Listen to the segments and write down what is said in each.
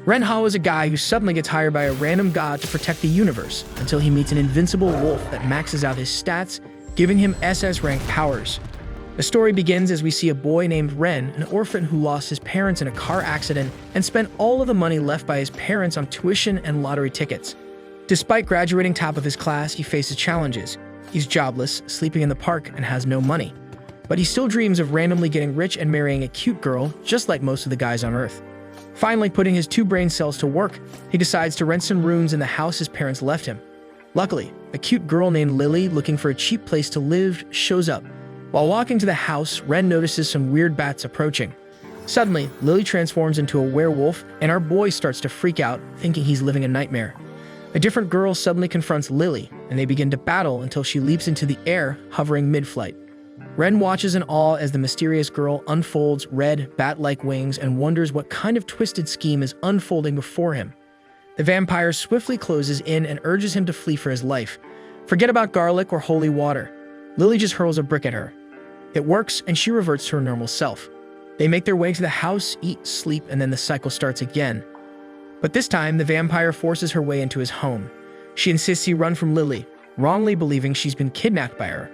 Ren Hao is a guy who suddenly gets hired by a random god to protect the universe until he meets an invincible wolf that maxes out his stats, giving him SS rank powers. The story begins as we see a boy named Ren, an orphan who lost his parents in a car accident and spent all of the money left by his parents on tuition and lottery tickets. Despite graduating top of his class, he faces challenges. He's jobless, sleeping in the park, and has no money. But he still dreams of randomly getting rich and marrying a cute girl, just like most of the guys on Earth. Finally, putting his 2 brain cells to work, he decides to rent some rooms in the house his parents left him. Luckily, a cute girl named Lily, looking for a cheap place to live, shows up. While walking to the house, Ren notices some weird bats approaching. Suddenly, Lily transforms into a werewolf, and our boy starts to freak out, thinking he's living a nightmare. A different girl suddenly confronts Lily, and they begin to battle until she leaps into the air, hovering mid-flight. Ren watches in awe as the mysterious girl unfolds red, bat-like wings and wonders what kind of twisted scheme is unfolding before him. The vampire swiftly closes in and urges him to flee for his life. Forget about garlic or holy water. Lily just hurls a brick at her. It works, and she reverts to her normal self. They make their way to the house, eat, sleep, and then the cycle starts again. But this time, the vampire forces her way into his home. She insists he run from Lily, wrongly believing she's been kidnapped by her.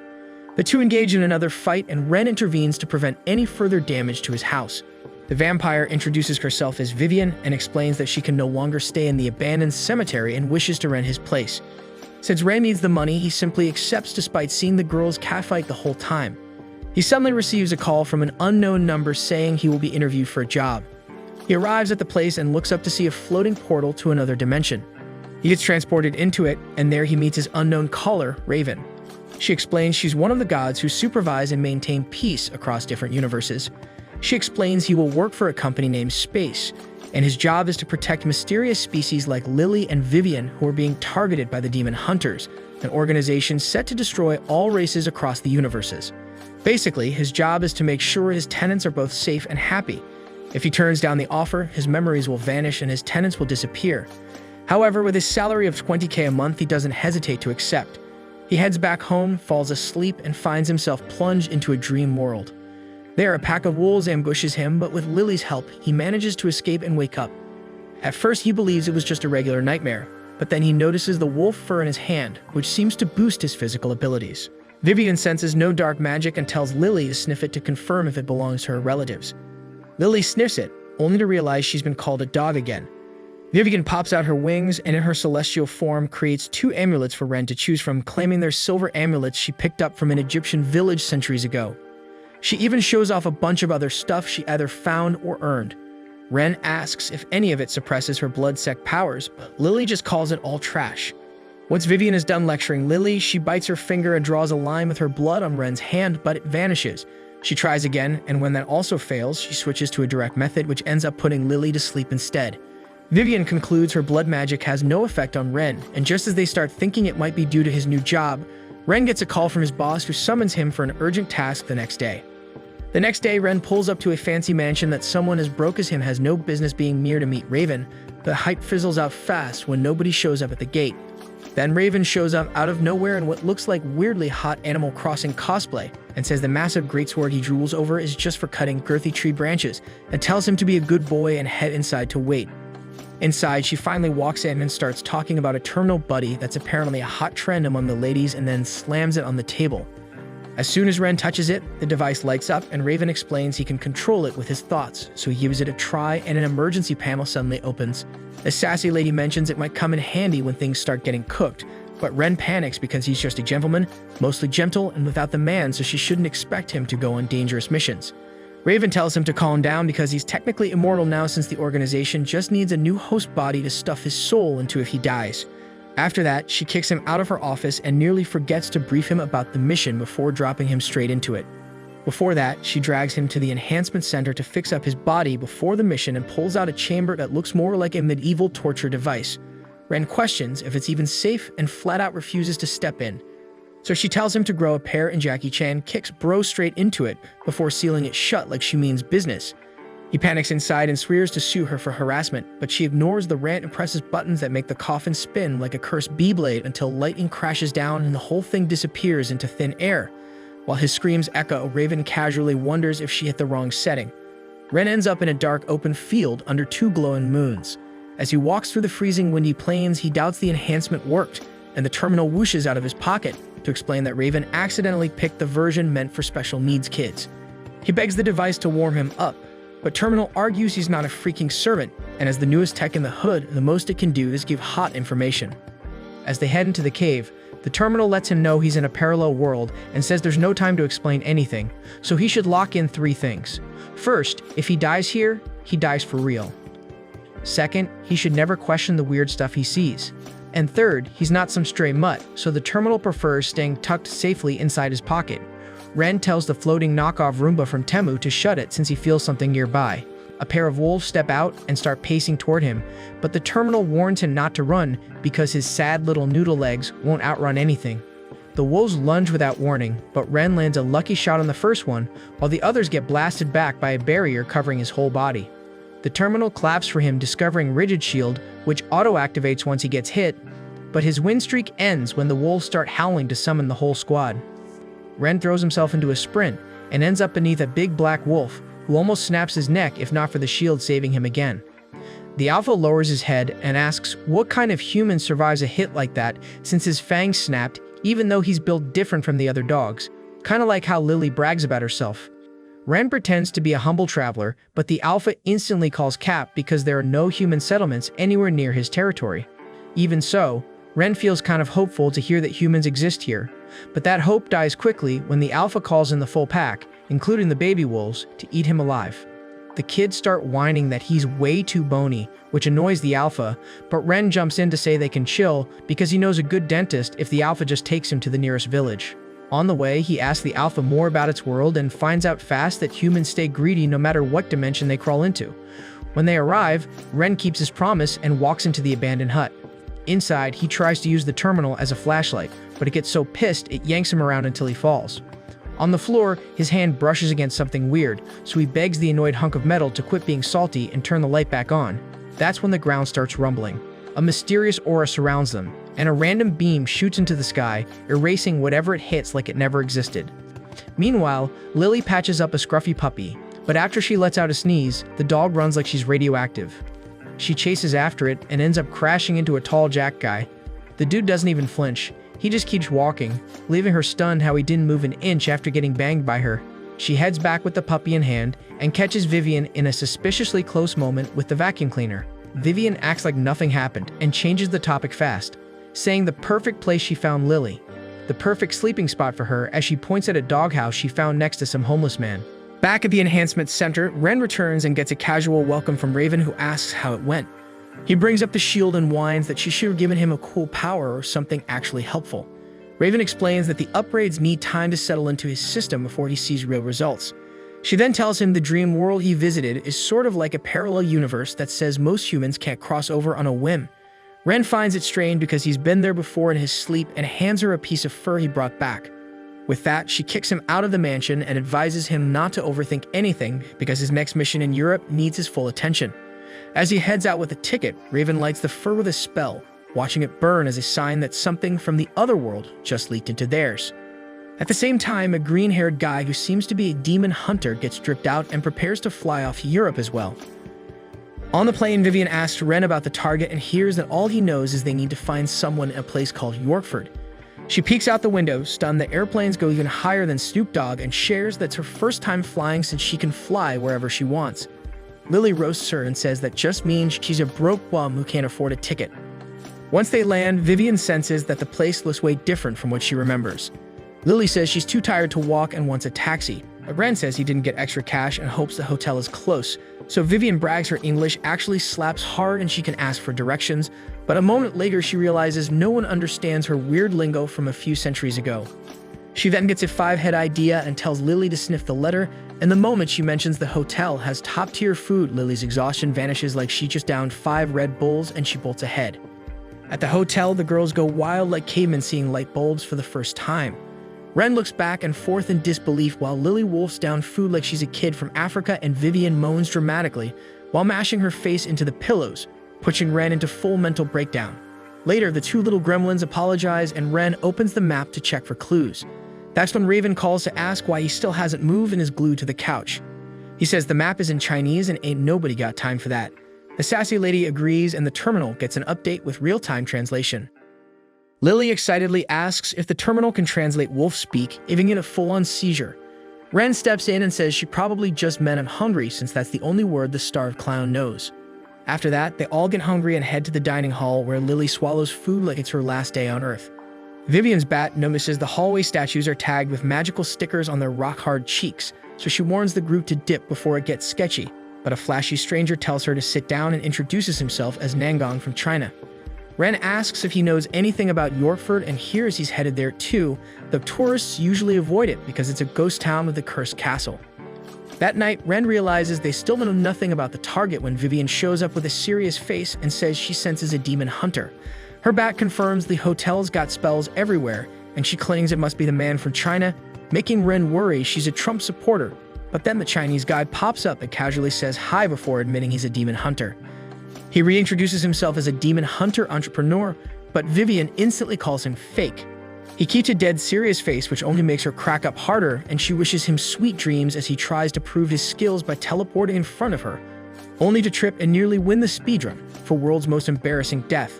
The two engage in another fight, and Ren intervenes to prevent any further damage to his house. The vampire introduces herself as Vivian and explains that she can no longer stay in the abandoned cemetery and wishes to rent his place. Since Ren needs the money, he simply accepts despite seeing the girls catfight the whole time. He suddenly receives a call from an unknown number saying he will be interviewed for a job. He arrives at the place and looks up to see a floating portal to another dimension. He gets transported into it, and there he meets his unknown caller, Raven. She explains she's one of the gods who supervise and maintain peace across different universes. She explains he will work for a company named Space, and his job is to protect mysterious species like Lily and Vivian who are being targeted by the Demon Hunters, an organization set to destroy all races across the universes. Basically, his job is to make sure his tenants are both safe and happy. If he turns down the offer, his memories will vanish and his tenants will disappear. However, with his salary of $20K a month, he doesn't hesitate to accept. He heads back home, falls asleep, and finds himself plunged into a dream world. There, a pack of wolves ambushes him, but with Lily's help, he manages to escape and wake up. At first, he believes it was just a regular nightmare, but then he notices the wolf fur in his hand, which seems to boost his physical abilities. Vivian senses no dark magic and tells Lily to sniff it to confirm if it belongs to her relatives. Lily sniffs it, only to realize she's been called a dog again. Vivian pops out her wings and in her celestial form creates 2 amulets for Ren to choose from, claiming they're silver amulets she picked up from an Egyptian village centuries ago. She even shows off a bunch of other stuff she either found or earned. Ren asks if any of it suppresses her blood-sect powers, but Lily just calls it all trash. Once Vivian is done lecturing Lily, she bites her finger and draws a line with her blood on Ren's hand, but it vanishes. She tries again, and when that also fails, she switches to a direct method, which ends up putting Lily to sleep instead. Vivian concludes her blood magic has no effect on Ren, and just as they start thinking it might be due to his new job, Ren gets a call from his boss who summons him for an urgent task the next day. The next day, Ren pulls up to a fancy mansion that someone as broke as him has no business being near to meet Raven. The hype fizzles out fast when nobody shows up at the gate. Then Raven shows up out of nowhere in what looks like weirdly hot Animal Crossing cosplay and says the massive greatsword he drools over is just for cutting girthy tree branches and tells him to be a good boy and head inside to wait. Inside, she finally walks in and starts talking about a terminal buddy that's apparently a hot trend among the ladies and then slams it on the table. As soon as Ren touches it, the device lights up and Raven explains he can control it with his thoughts, so he gives it a try and an emergency panel suddenly opens. The sassy lady mentions it might come in handy when things start getting cooked, but Ren panics because he's just a gentleman, mostly gentle and without the man, so she shouldn't expect him to go on dangerous missions. Raven tells him to calm down because he's technically immortal now since the organization just needs a new host body to stuff his soul into if he dies. After that, she kicks him out of her office and nearly forgets to brief him about the mission before dropping him straight into it. Before that, she drags him to the enhancement center to fix up his body before the mission and pulls out a chamber that looks more like a medieval torture device. Ren questions if it's even safe and flat out refuses to step in. So she tells him to grow a pair and Jackie Chan kicks Bro straight into it before sealing it shut like she means business. He panics inside and swears to sue her for harassment, but she ignores the rant and presses buttons that make the coffin spin like a cursed Beyblade until lightning crashes down and the whole thing disappears into thin air. While his screams echo, Raven casually wonders if she hit the wrong setting. Ren ends up in a dark open field under 2 glowing moons. As he walks through the freezing windy plains, he doubts the enhancement worked, and the terminal whooshes out of his pocket to explain that Raven accidentally picked the version meant for special needs kids. He begs the device to warm him up, but Terminal argues he's not a freaking servant, and as the newest tech in the hood, the most it can do is give hot information. As they head into the cave, the Terminal lets him know he's in a parallel world and says there's no time to explain anything, so he should lock in 3 things. First, if he dies here, he dies for real. Second, he should never question the weird stuff he sees. And third, he's not some stray mutt, so the Terminal prefers staying tucked safely inside his pocket. Ren tells the floating knockoff Roomba from Temu to shut it since he feels something nearby. A pair of wolves step out and start pacing toward him, but the Terminal warns him not to run because his sad little noodle legs won't outrun anything. The wolves lunge without warning, but Ren lands a lucky shot on the first one, while the others get blasted back by a barrier covering his whole body. The Terminal claps for him, discovering Rigid Shield, which auto-activates once he gets hit, but his win streak ends when the wolves start howling to summon the whole squad. Ren throws himself into a sprint and ends up beneath a big black wolf, who almost snaps his neck if not for the shield saving him again. The Alpha lowers his head and asks what kind of human survives a hit like that since his fangs snapped, even though he's built different from the other dogs, kinda like how Lily brags about herself. Ren pretends to be a humble traveler, but the Alpha instantly calls Cap because there are no human settlements anywhere near his territory. Even so, Ren feels kind of hopeful to hear that humans exist here, but that hope dies quickly when the Alpha calls in the full pack, including the baby wolves, to eat him alive. The kids start whining that he's way too bony, which annoys the Alpha, but Ren jumps in to say they can chill because he knows a good dentist if the Alpha just takes him to the nearest village. On the way, he asks the Alpha more about its world and finds out fast that humans stay greedy no matter what dimension they crawl into. When they arrive, Ren keeps his promise and walks into the abandoned hut. Inside, he tries to use the Terminal as a flashlight, but it gets so pissed it yanks him around until he falls. On the floor, his hand brushes against something weird, so he begs the annoyed hunk of metal to quit being salty and turn the light back on. That's when the ground starts rumbling. A mysterious aura surrounds them, and a random beam shoots into the sky, erasing whatever it hits like it never existed. Meanwhile, Lily patches up a scruffy puppy, but after she lets out a sneeze, the dog runs like she's radioactive. She chases after it and ends up crashing into a tall Jack guy. The dude doesn't even flinch. He just keeps walking, leaving her stunned how he didn't move an inch after getting banged by her. She heads back with the puppy in hand and catches Vivian in a suspiciously close moment with the vacuum cleaner. Vivian acts like nothing happened and changes the topic fast, saying the perfect place she found Lily, the perfect sleeping spot for her, as she points at a doghouse she found next to some homeless man. Back at the enhancement center, Ren returns and gets a casual welcome from Raven, who asks how it went. He brings up the shield and whines that she should have given him a cool power or something actually helpful. Raven explains that the upgrades need time to settle into his system before he sees real results. She then tells him the dream world he visited is sort of like a parallel universe that says most humans can't cross over on a whim. Ren finds it strange because he's been there before in his sleep and hands her a piece of fur he brought back. With that, she kicks him out of the mansion and advises him not to overthink anything because his next mission in Europe needs his full attention. As he heads out with a ticket, Raven lights the fur with a spell, watching it burn as a sign that something from the other world just leaked into theirs. At the same time, a green-haired guy who seems to be a demon hunter gets stripped out and prepares to fly off to Europe as well. On the plane, Vivian asks Ren about the target and hears that all he knows is they need to find someone in a place called Yorkford. She peeks out the window, stunned that airplanes go even higher than Snoop Dogg, and shares that's her first time flying since she can fly wherever she wants. Lily roasts her and says that just means she's a broke bum who can't afford a ticket. Once they land, Vivian senses that the place looks way different from what she remembers. Lily says she's too tired to walk and wants a taxi, but Ren says he didn't get extra cash and hopes the hotel is close, so Vivian brags her English actually slaps hard and she can ask for directions, but a moment later she realizes no one understands her weird lingo from a few centuries ago. She then gets a 5-head idea and tells Lily to sniff the letter, and the moment she mentions the hotel has top-tier food, Lily's exhaustion vanishes like she just downed 5 Red Bulls and she bolts ahead. At the hotel, the girls go wild like cavemen seeing light bulbs for the first time. Ren looks back and forth in disbelief while Lily wolfs down food like she's a kid from Africa, and Vivian moans dramatically while mashing her face into the pillows, pushing Ren into full mental breakdown. Later, the 2 little gremlins apologize and Ren opens the map to check for clues. That's when Raven calls to ask why he still hasn't moved and is glued to the couch. He says the map is in Chinese and ain't nobody got time for that. The sassy lady agrees and the terminal gets an update with real-time translation. Lily excitedly asks if the terminal can translate wolf speak, giving it a full-on seizure. Ren steps in and says she probably just meant I'm hungry since that's the only word the starved clown knows. After that, they all get hungry and head to the dining hall where Lily swallows food like it's her last day on Earth. Vivian's bat notices the hallway statues are tagged with magical stickers on their rock-hard cheeks, so she warns the group to dip before it gets sketchy, but a flashy stranger tells her to sit down and introduces himself as Nangong from China. Ren asks if he knows anything about Yorkford and hears he's headed there too, though tourists usually avoid it because it's a ghost town with a cursed castle. That night, Ren realizes they still know nothing about the target when Vivian shows up with a serious face and says she senses a demon hunter. Her bat confirms the hotel's got spells everywhere, and she claims it must be the man from China, making Ren worry she's a Trump supporter. But then the Chinese guy pops up and casually says hi before admitting he's a demon hunter. He reintroduces himself as a demon hunter entrepreneur, but Vivian instantly calls him fake. He keeps a dead serious face, which only makes her crack up harder, and she wishes him sweet dreams as he tries to prove his skills by teleporting in front of her, only to trip and nearly win the speedrun for world's most embarrassing death.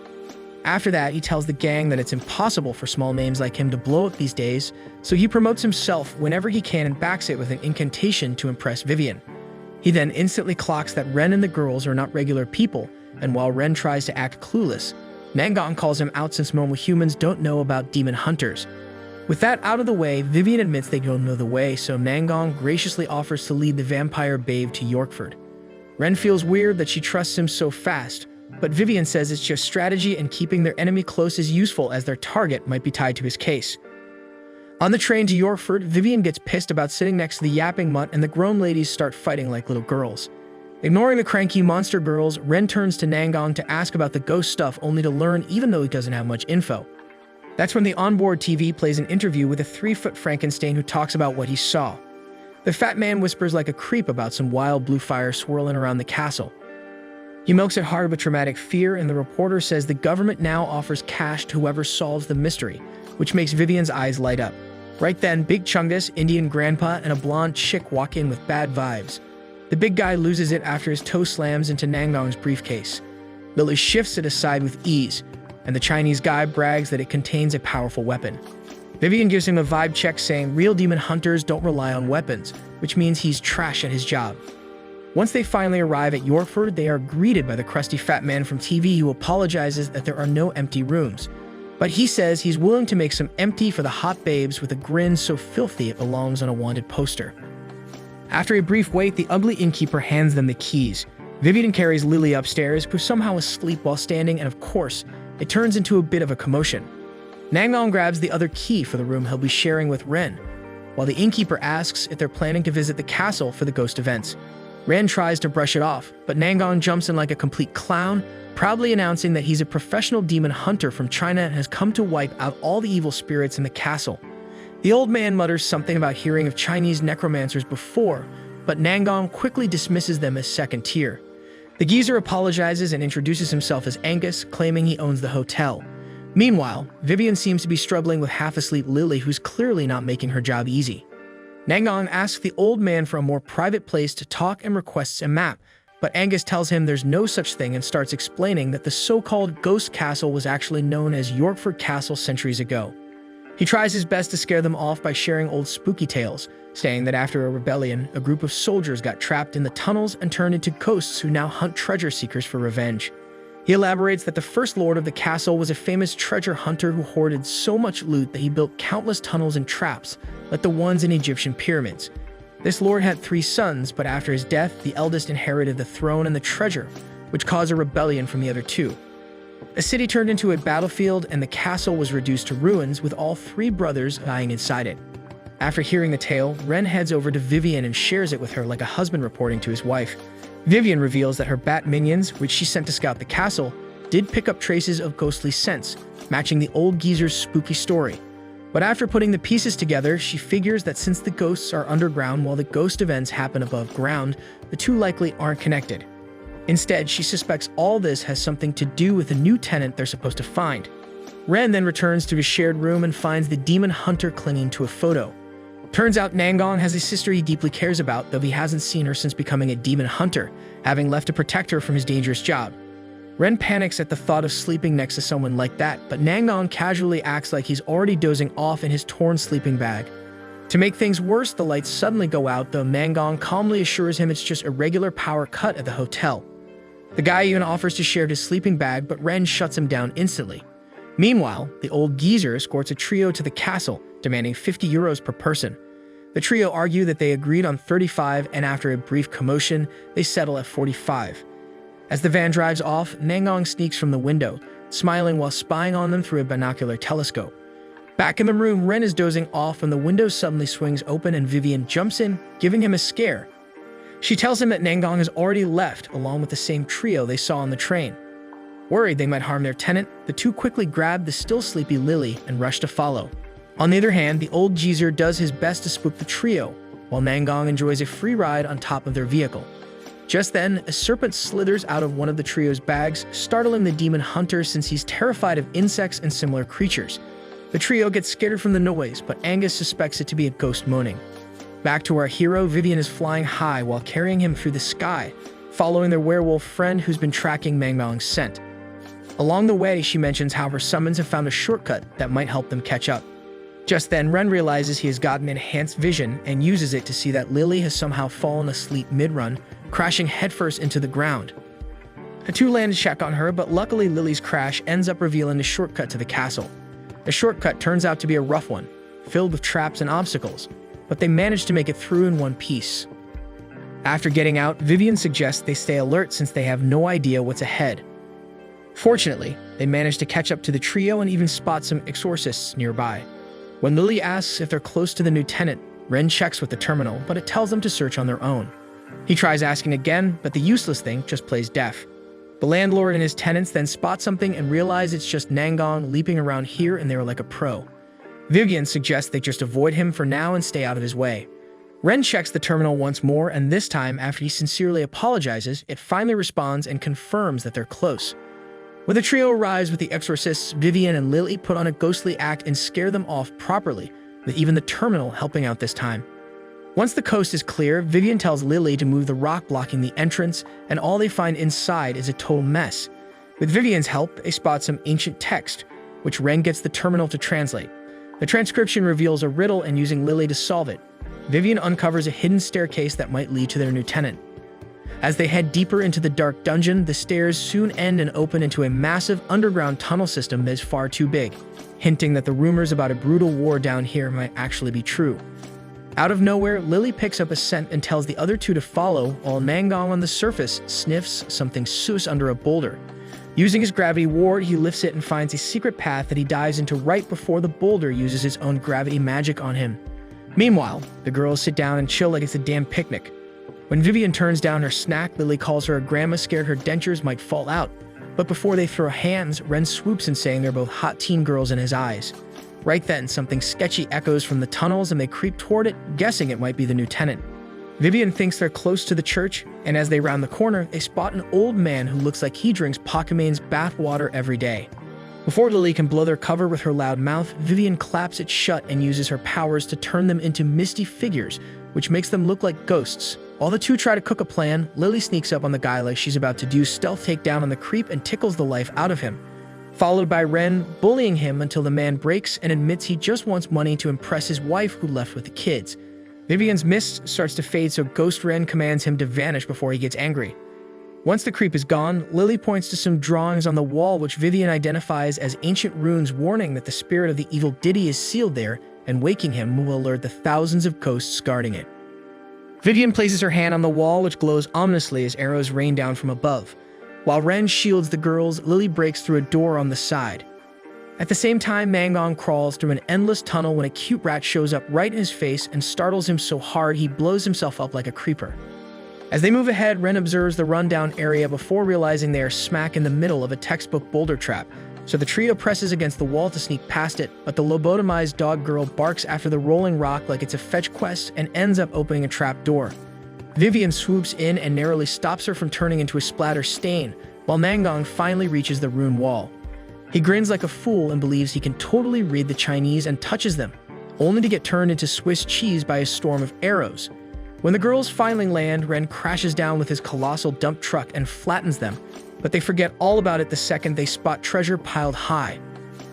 After that, he tells the gang that it's impossible for small names like him to blow up these days, so he promotes himself whenever he can and backs it with an incantation to impress Vivian. He then instantly clocks that Ren and the girls are not regular people, and while Ren tries to act clueless, Nangong calls him out since normal humans don't know about demon hunters. With that out of the way, Vivian admits they don't know the way, so Nangong graciously offers to lead the vampire babe to Yorkford. Ren feels weird that she trusts him so fast, but Vivian says it's just strategy and keeping their enemy close is useful as their target might be tied to his case. On the train to Yorkford, Vivian gets pissed about sitting next to the yapping mutt and the grown ladies start fighting like little girls. Ignoring the cranky monster girls, Ren turns to Nangong to ask about the ghost stuff only to learn even though he doesn't have much info. That's when the onboard TV plays an interview with a 3-foot Frankenstein who talks about what he saw. The fat man whispers like a creep about some wild blue fire swirling around the castle. He milks it hard with traumatic fear, and the reporter says the government now offers cash to whoever solves the mystery, which makes Vivian's eyes light up. Right then, Big Chungus, Indian grandpa, and a blonde chick walk in with bad vibes. The big guy loses it after his toe slams into Nangong's briefcase. Lily shifts it aside with ease, and the Chinese guy brags that it contains a powerful weapon. Vivian gives him a vibe check saying real demon hunters don't rely on weapons, which means he's trash at his job. Once they finally arrive at Yorkford, they are greeted by the crusty fat man from TV who apologizes that there are no empty rooms. But he says he's willing to make some empty for the hot babes with a grin so filthy it belongs on a wanted poster. After a brief wait, the ugly innkeeper hands them the keys. Vivian carries Lily upstairs, who's somehow asleep while standing, and of course, it turns into a bit of a commotion. Nangong grabs the other key for the room he'll be sharing with Ren, while the innkeeper asks if they're planning to visit the castle for the ghost events. Ren tries to brush it off, but Nangong jumps in like a complete clown, proudly announcing that he's a professional demon hunter from China and has come to wipe out all the evil spirits in the castle. The old man mutters something about hearing of Chinese necromancers before, but Nangong quickly dismisses them as second tier. The geezer apologizes and introduces himself as Angus, claiming he owns the hotel. Meanwhile, Vivian seems to be struggling with half-asleep Lily, who's clearly not making her job easy. Nangong asks the old man for a more private place to talk and requests a map, but Angus tells him there's no such thing and starts explaining that the so-called ghost castle was actually known as Yorkford Castle centuries ago. He tries his best to scare them off by sharing old spooky tales, saying that after a rebellion, a group of soldiers got trapped in the tunnels and turned into ghosts who now hunt treasure seekers for revenge. He elaborates that the first lord of the castle was a famous treasure hunter who hoarded so much loot that he built countless tunnels and traps, like the ones in Egyptian pyramids. This lord had 3 sons, but after his death, the eldest inherited the throne and the treasure, which caused a rebellion from the other 2. A city turned into a battlefield, and the castle was reduced to ruins, with all 3 brothers dying inside it. After hearing the tale, Ren heads over to Vivian and shares it with her like a husband reporting to his wife. Vivian reveals that her bat minions, which she sent to scout the castle, did pick up traces of ghostly scents, matching the old geezer's spooky story. But after putting the pieces together, she figures that since the ghosts are underground while the ghost events happen above ground, the 2 likely aren't connected. Instead, she suspects all this has something to do with the new tenant they're supposed to find. Ren then returns to his shared room and finds the demon hunter clinging to a photo. Turns out Nangong has a sister he deeply cares about, though he hasn't seen her since becoming a demon hunter, having left to protect her from his dangerous job. Ren panics at the thought of sleeping next to someone like that, but Nangong casually acts like he's already dozing off in his torn sleeping bag. To make things worse, the lights suddenly go out, though Nangong calmly assures him it's just a regular power cut at the hotel. The guy even offers to share his sleeping bag, but Ren shuts him down instantly. Meanwhile, the old geezer escorts a trio to the castle, demanding 50 euros per person. The trio argue that they agreed on 35, and after a brief commotion, they settle at 45. As the van drives off, Nangong sneaks from the window, smiling while spying on them through a binocular telescope. Back in the room, Ren is dozing off when the window suddenly swings open and Vivian jumps in, giving him a scare. She tells him that Nangong has already left, along with the same trio they saw on the train. Worried they might harm their tenant, the two quickly grab the still sleepy Lily and rush to follow. On the other hand, the old geezer does his best to spook the trio, while Nangong enjoys a free ride on top of their vehicle. Just then, a serpent slithers out of one of the trio's bags, startling the demon hunter since he's terrified of insects and similar creatures. The trio gets scared from the noise, but Angus suspects it to be a ghost moaning. Back to our hero, Vivian is flying high while carrying him through the sky, following their werewolf friend who's been tracking Nangong's scent. Along the way, she mentions how her summons have found a shortcut that might help them catch up. Just then, Ren realizes he has gotten enhanced vision and uses it to see that Lily has somehow fallen asleep mid-run, crashing headfirst into the ground. The two land to check on her, but luckily Lily's crash ends up revealing a shortcut to the castle. The shortcut turns out to be a rough one, filled with traps and obstacles, but they manage to make it through in one piece. After getting out, Vivian suggests they stay alert since they have no idea what's ahead. Fortunately, they manage to catch up to the trio and even spot some exorcists nearby. When Lily asks if they're close to the new tenant, Ren checks with the terminal, but it tells them to search on their own. He tries asking again, but the useless thing just plays deaf. The landlord and his tenants then spot something and realize it's just Nangong leaping around here, and they're like a pro. Vivian suggests they just avoid him for now and stay out of his way. Ren checks the terminal once more, and this time, after he sincerely apologizes, it finally responds and confirms that they're close. When the trio arrives with the exorcists, Vivian and Lily put on a ghostly act and scare them off properly, with even the terminal helping out this time. Once the coast is clear, Vivian tells Lily to move the rock blocking the entrance, and all they find inside is a total mess. With Vivian's help, they spot some ancient text, which Ren gets the terminal to translate. The transcription reveals a riddle, and using Lily to solve it, Vivian uncovers a hidden staircase that might lead to their new tenant. As they head deeper into the dark dungeon, the stairs soon end and open into a massive underground tunnel system that is far too big, hinting that the rumors about a brutal war down here might actually be true. Out of nowhere, Lily picks up a scent and tells the other two to follow, while Nangong on the surface sniffs something sus under a boulder. Using his gravity ward, he lifts it and finds a secret path that he dives into right before the boulder uses its own gravity magic on him. Meanwhile, the girls sit down and chill like it's a damn picnic. When Vivian turns down her snack, Lily calls her a grandma scared her dentures might fall out. But before they throw hands, Ren swoops in, saying they're both hot teen girls in his eyes. Right then, something sketchy echoes from the tunnels and they creep toward it, guessing it might be the new tenant. Vivian thinks they're close to the church, and as they round the corner, they spot an old man who looks like he drinks Pokemane's bath water every day. Before Lily can blow their cover with her loud mouth, Vivian claps it shut and uses her powers to turn them into misty figures, which makes them look like ghosts. While the two try to cook a plan, Lily sneaks up on the guy like she's about to do stealth takedown on the creep and tickles the life out of him, followed by Ren bullying him until the man breaks and admits he just wants money to impress his wife who left with the kids. Vivian's mist starts to fade, so Ghost Ren commands him to vanish before he gets angry. Once the creep is gone, Lily points to some drawings on the wall which Vivian identifies as ancient runes, warning that the spirit of the evil Diddy is sealed there, and waking him will alert the thousands of ghosts guarding it. Vivian places her hand on the wall, which glows ominously as arrows rain down from above. While Ren shields the girls, Lily breaks through a door on the side. At the same time, Nangong crawls through an endless tunnel when a cute rat shows up right in his face and startles him so hard he blows himself up like a creeper. As they move ahead, Ren observes the rundown area before realizing they are smack in the middle of a textbook boulder trap, so the trio presses against the wall to sneak past it, but the lobotomized dog girl barks after the rolling rock like it's a fetch quest and ends up opening a trap door. Vivian swoops in and narrowly stops her from turning into a splatter stain, while Nangong finally reaches the rune wall. He grins like a fool and believes he can totally read the Chinese and touches them, only to get turned into Swiss cheese by a storm of arrows. When the girls finally land, Ren crashes down with his colossal dump truck and flattens them, but they forget all about it the second they spot treasure piled high.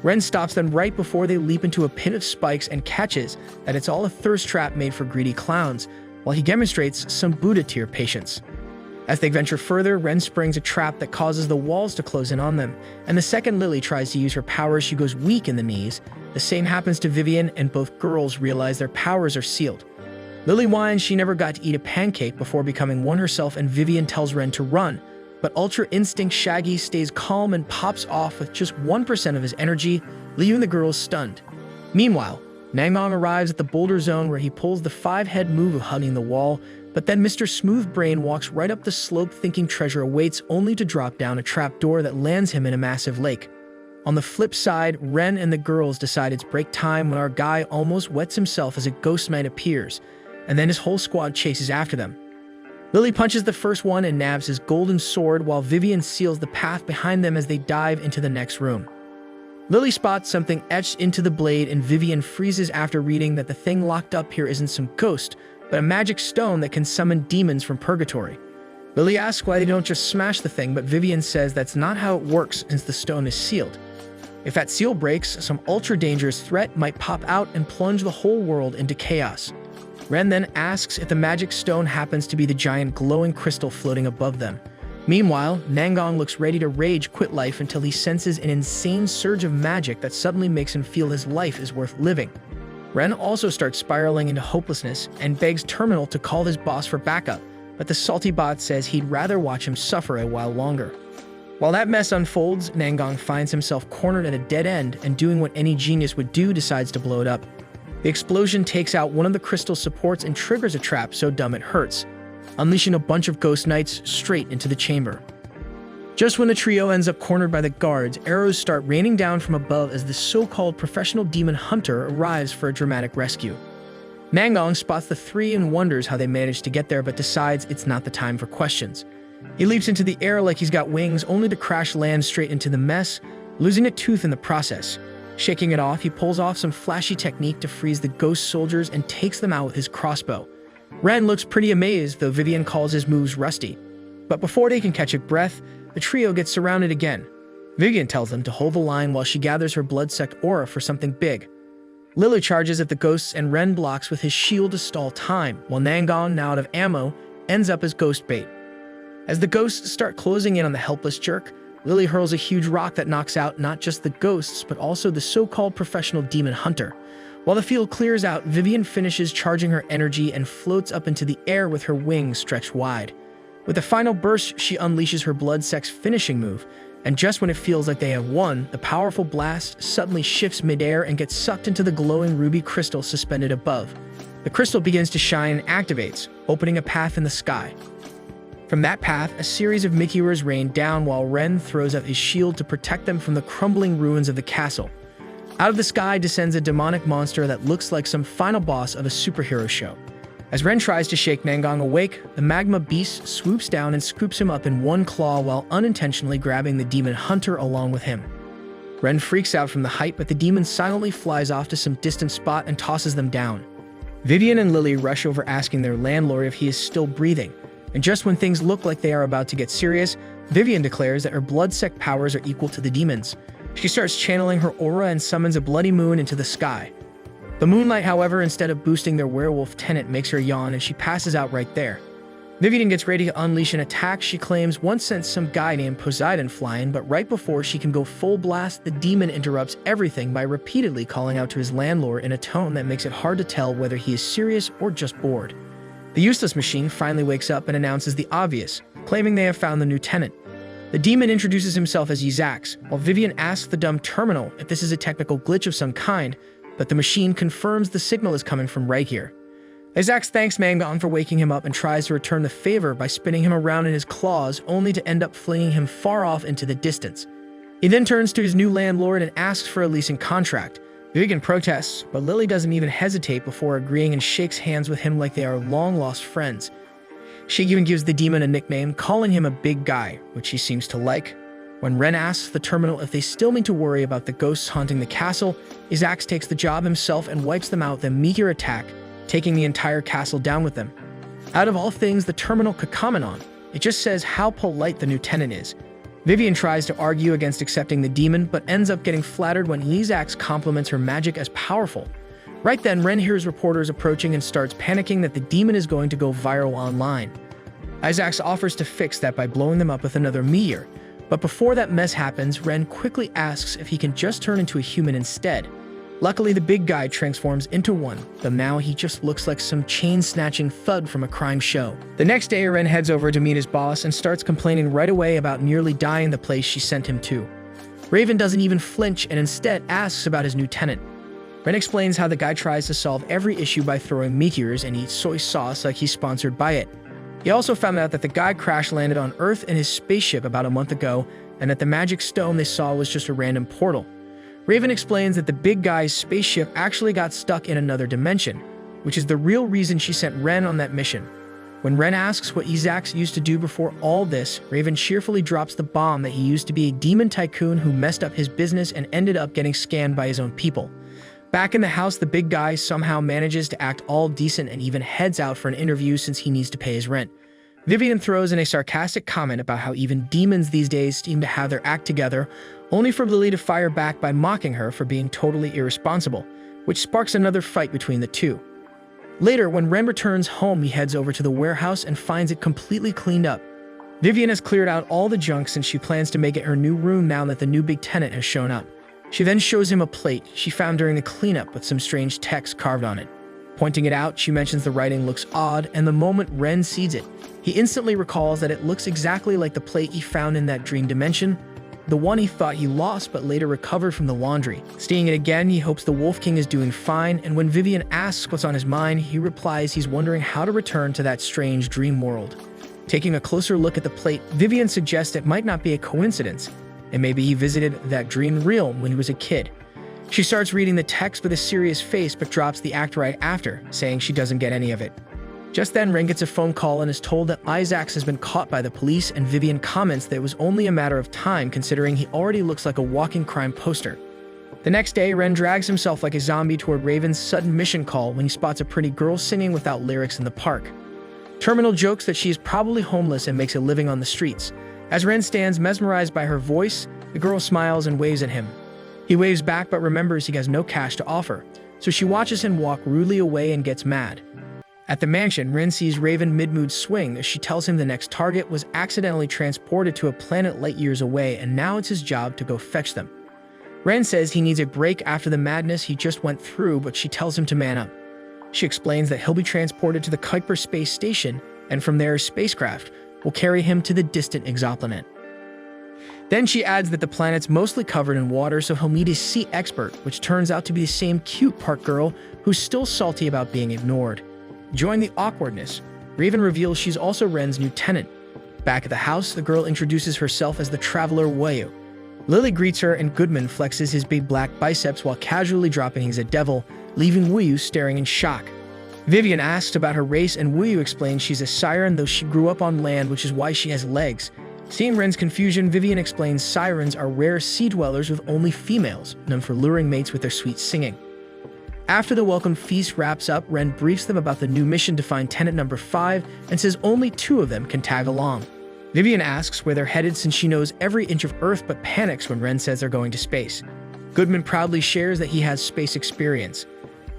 Ren stops them right before they leap into a pit of spikes and catches that it's all a thirst trap made for greedy clowns, while he demonstrates some Buddha tier patience. As they venture further, Ren springs a trap that causes the walls to close in on them, and the second Lily tries to use her powers, she goes weak in the knees. The same happens to Vivian, and both girls realize their powers are sealed. Lily whines she never got to eat a pancake before becoming one herself, and Vivian tells Ren to run, but Ultra Instinct Shaggy stays calm and pops off with just 1% of his energy, leaving the girls stunned. Meanwhile, Nangong arrives at the boulder zone where he pulls the 5-head move of hugging the wall, but then Mr. Smoothbrain walks right up the slope thinking treasure awaits, only to drop down a trapdoor that lands him in a massive lake. On the flip side, Ren and the girls decide it's break time when our guy almost wets himself as a ghost knight appears, and then his whole squad chases after them. Lily punches the first one and nabs his golden sword, while Vivian seals the path behind them as they dive into the next room. Lily spots something etched into the blade, and Vivian freezes after reading that the thing locked up here isn't some ghost, but a magic stone that can summon demons from purgatory. Lily asks why they don't just smash the thing, but Vivian says that's not how it works since the stone is sealed. If that seal breaks, some ultra-dangerous threat might pop out and plunge the whole world into chaos. Ren then asks if the magic stone happens to be the giant glowing crystal floating above them. Meanwhile, Nangong looks ready to rage quit life until he senses an insane surge of magic that suddenly makes him feel his life is worth living. Ren also starts spiraling into hopelessness and begs Terminal to call his boss for backup, but the salty bot says he'd rather watch him suffer a while longer. While that mess unfolds, Nangong finds himself cornered at a dead end and, doing what any genius would do, decides to blow it up. The explosion takes out one of the crystal supports and triggers a trap so dumb it hurts, unleashing a bunch of ghost knights straight into the chamber. Just when the trio ends up cornered by the guards, arrows start raining down from above as the so-called professional demon hunter arrives for a dramatic rescue. Nangong spots the three and wonders how they managed to get there, but decides it's not the time for questions. He leaps into the air like he's got wings, only to crash land straight into the mess, losing a tooth in the process. Shaking it off, he pulls off some flashy technique to freeze the ghost soldiers and takes them out with his crossbow. Ren looks pretty amazed, though Vivian calls his moves rusty. But before they can catch a breath, the trio gets surrounded again. Vivian tells them to hold the line while she gathers her blood-sucked aura for something big. Lily charges at the ghosts and Ren blocks with his shield to stall time, while Nangong, now out of ammo, ends up as ghost bait. As the ghosts start closing in on the helpless jerk, Lily hurls a huge rock that knocks out not just the ghosts, but also the so-called professional demon hunter. While the field clears out, Vivian finishes charging her energy and floats up into the air with her wings stretched wide. With a final burst, she unleashes her blood-sex finishing move, and just when it feels like they have won, the powerful blast suddenly shifts midair and gets sucked into the glowing ruby crystal suspended above. The crystal begins to shine and activates, opening a path in the sky. From that path, a series of meteors rain down while Ren throws up his shield to protect them from the crumbling ruins of the castle. Out of the sky descends a demonic monster that looks like some final boss of a superhero show. As Ren tries to shake Nangong awake, the magma beast swoops down and scoops him up in one claw while unintentionally grabbing the demon hunter along with him. Ren freaks out from the height, but the demon silently flies off to some distant spot and tosses them down. Vivian and Lily rush over asking their landlord if he is still breathing. And just when things look like they are about to get serious, Vivian declares that her blood-sect powers are equal to the demons. She starts channeling her aura and summons a bloody moon into the sky. The moonlight, however, instead of boosting their werewolf tenant, makes her yawn and she passes out right there. Vivian gets ready to unleash an attack she claims once sent some guy named Poseidon flying, but right before she can go full blast, the demon interrupts everything by repeatedly calling out to his landlord in a tone that makes it hard to tell whether he is serious or just bored. The useless machine finally wakes up and announces the obvious, claiming they have found the new tenant. The demon introduces himself as Isax, while Vivian asks the dumb terminal if this is a technical glitch of some kind, but the machine confirms the signal is coming from right here. Isax thanks Nangong for waking him up and tries to return the favor by spinning him around in his claws, only to end up flinging him far off into the distance. He then turns to his new landlord and asks for a leasing contract. Vivian protests, but Lily doesn't even hesitate before agreeing and shakes hands with him like they are long-lost friends. She even gives the demon a nickname, calling him a big guy, which he seems to like. When Ren asks the terminal if they still need to worry about the ghosts haunting the castle, Isax takes the job himself and wipes them out with a meteor attack, taking the entire castle down with them. Out of all things the terminal could comment on, it just says how polite the new tenant is. Vivian tries to argue against accepting the demon, but ends up getting flattered when Isax compliments her magic as powerful. Right then, Ren hears reporters approaching and starts panicking that the demon is going to go viral online. Isax offers to fix that by blowing them up with another meteor, but before that mess happens, Ren quickly asks if he can just turn into a human instead. Luckily, the big guy transforms into one, though now he just looks like some chain-snatching thug from a crime show. The next day, Ren heads over to meet his boss and starts complaining right away about nearly dying the place she sent him to. Raven doesn't even flinch and instead asks about his new tenant. Ren explains how the guy tries to solve every issue by throwing meteors and eats soy sauce like he's sponsored by it. He also found out that the guy crash-landed on Earth in his spaceship about a month ago, and that the magic stone they saw was just a random portal. Raven explains that the big guy's spaceship actually got stuck in another dimension, which is the real reason she sent Ren on that mission. When Ren asks what Isax used to do before all this, Raven cheerfully drops the bomb that he used to be a demon tycoon who messed up his business and ended up getting scammed by his own people. Back in the house, the big guy somehow manages to act all decent and even heads out for an interview since he needs to pay his rent. Vivian throws in a sarcastic comment about how even demons these days seem to have their act together, only for Lily to fire back by mocking her for being totally irresponsible, which sparks another fight between the two. Later, when Ren returns home, he heads over to the warehouse and finds it completely cleaned up. Vivian has cleared out all the junk since she plans to make it her new room now that the new big tenant has shown up. She then shows him a plate she found during the cleanup with some strange text carved on it. Pointing it out, she mentions the writing looks odd, and the moment Ren sees it, he instantly recalls that it looks exactly like the plate he found in that dream dimension, the one he thought he lost but later recovered from the laundry. Seeing it again, he hopes the Wolf King is doing fine, and when Vivian asks what's on his mind, he replies he's wondering how to return to that strange dream world. Taking a closer look at the plate, Vivian suggests it might not be a coincidence, and maybe he visited that dream realm when he was a kid. She starts reading the text with a serious face but drops the act right after, saying she doesn't get any of it. Just then, Ren gets a phone call and is told that Isax has been caught by the police, and Vivian comments that it was only a matter of time considering he already looks like a walking crime poster. The next day, Ren drags himself like a zombie toward Raven's sudden mission call when he spots a pretty girl singing without lyrics in the park. Terminal jokes that she is probably homeless and makes a living on the streets. As Ren stands mesmerized by her voice, the girl smiles and waves at him. He waves back but remembers he has no cash to offer, so she watches him walk rudely away and gets mad. At the mansion, Ren sees Raven mid-mood swing as she tells him the next target was accidentally transported to a planet light years away and now it's his job to go fetch them. Ren says he needs a break after the madness he just went through, but she tells him to man up. She explains that he'll be transported to the Kuiper space station, and from there his spacecraft will carry him to the distant exoplanet. Then she adds that the planet's mostly covered in water, so he'll meet his sea expert, which turns out to be the same cute park girl who's still salty about being ignored. Enjoying the awkwardness, Raven reveals she's also Ren's new tenant. Back at the house, the girl introduces herself as the traveler Wayu. Lily greets her and Goodman flexes his big black biceps while casually dropping he's a devil, leaving Wayu staring in shock. Vivian asks about her race and Wayu explains she's a Siren, though she grew up on land, which is why she has legs. Seeing Ren's confusion, Vivian explains Sirens are rare sea dwellers with only females, known for luring mates with their sweet singing. After the welcome feast wraps up, Ren briefs them about the new mission to find tenant number 5 and says only 2 of them can tag along. Vivian asks where they're headed since she knows every inch of Earth but panics when Ren says they're going to space. Goodman proudly shares that he has space experience.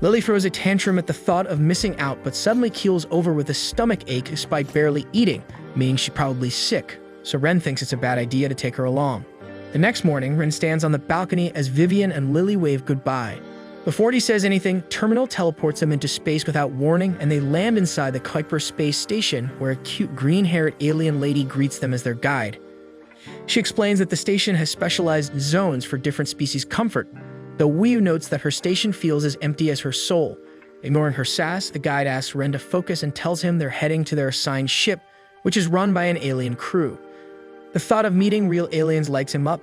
Lily throws a tantrum at the thought of missing out but suddenly keels over with a stomach ache despite barely eating, meaning she's probably sick, so Ren thinks it's a bad idea to take her along. The next morning, Ren stands on the balcony as Vivian and Lily wave goodbye. Before he says anything, Terminal teleports them into space without warning, and they land inside the Kuiper space station, where a cute green-haired alien lady greets them as their guide. She explains that the station has specialized zones for different species' comfort, though Wayu notes that her station feels as empty as her soul. Ignoring her sass, the guide asks Ren to focus and tells him they're heading to their assigned ship, which is run by an alien crew. The thought of meeting real aliens lights him up,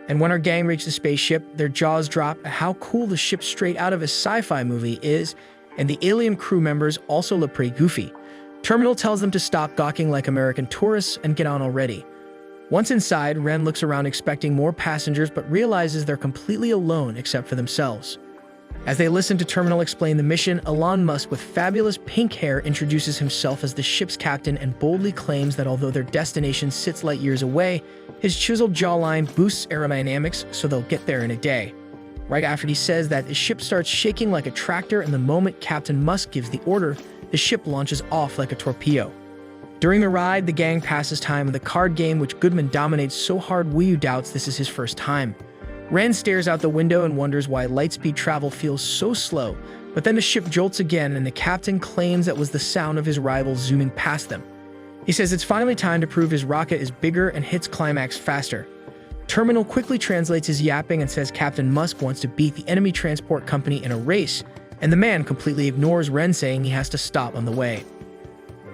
and when our gang reaches the spaceship, their jaws drop at how cool the ship straight out of a sci-fi movie is, and the alien crew members also look pretty goofy. Terminal tells them to stop gawking like American tourists and get on already. Once inside, Ren looks around expecting more passengers but realizes they're completely alone except for themselves. As they listen to Terminal explain the mission, Elon Musk with fabulous pink hair introduces himself as the ship's captain and boldly claims that although their destination sits light years away, his chiseled jawline boosts aerodynamics so they'll get there in a day. Right after he says that, the ship starts shaking like a tractor, and the moment Captain Musk gives the order, the ship launches off like a torpedo. During the ride, the gang passes time with a card game which Goodman dominates so hard Wuyu doubts this is his first time. Ren stares out the window and wonders why lightspeed travel feels so slow, but then the ship jolts again and the captain claims that was the sound of his rivals zooming past them. He says it's finally time to prove his rocket is bigger and hits climax faster. Terminal quickly translates his yapping and says Captain Musk wants to beat the enemy transport company in a race, and the man completely ignores Ren, saying he has to stop on the way.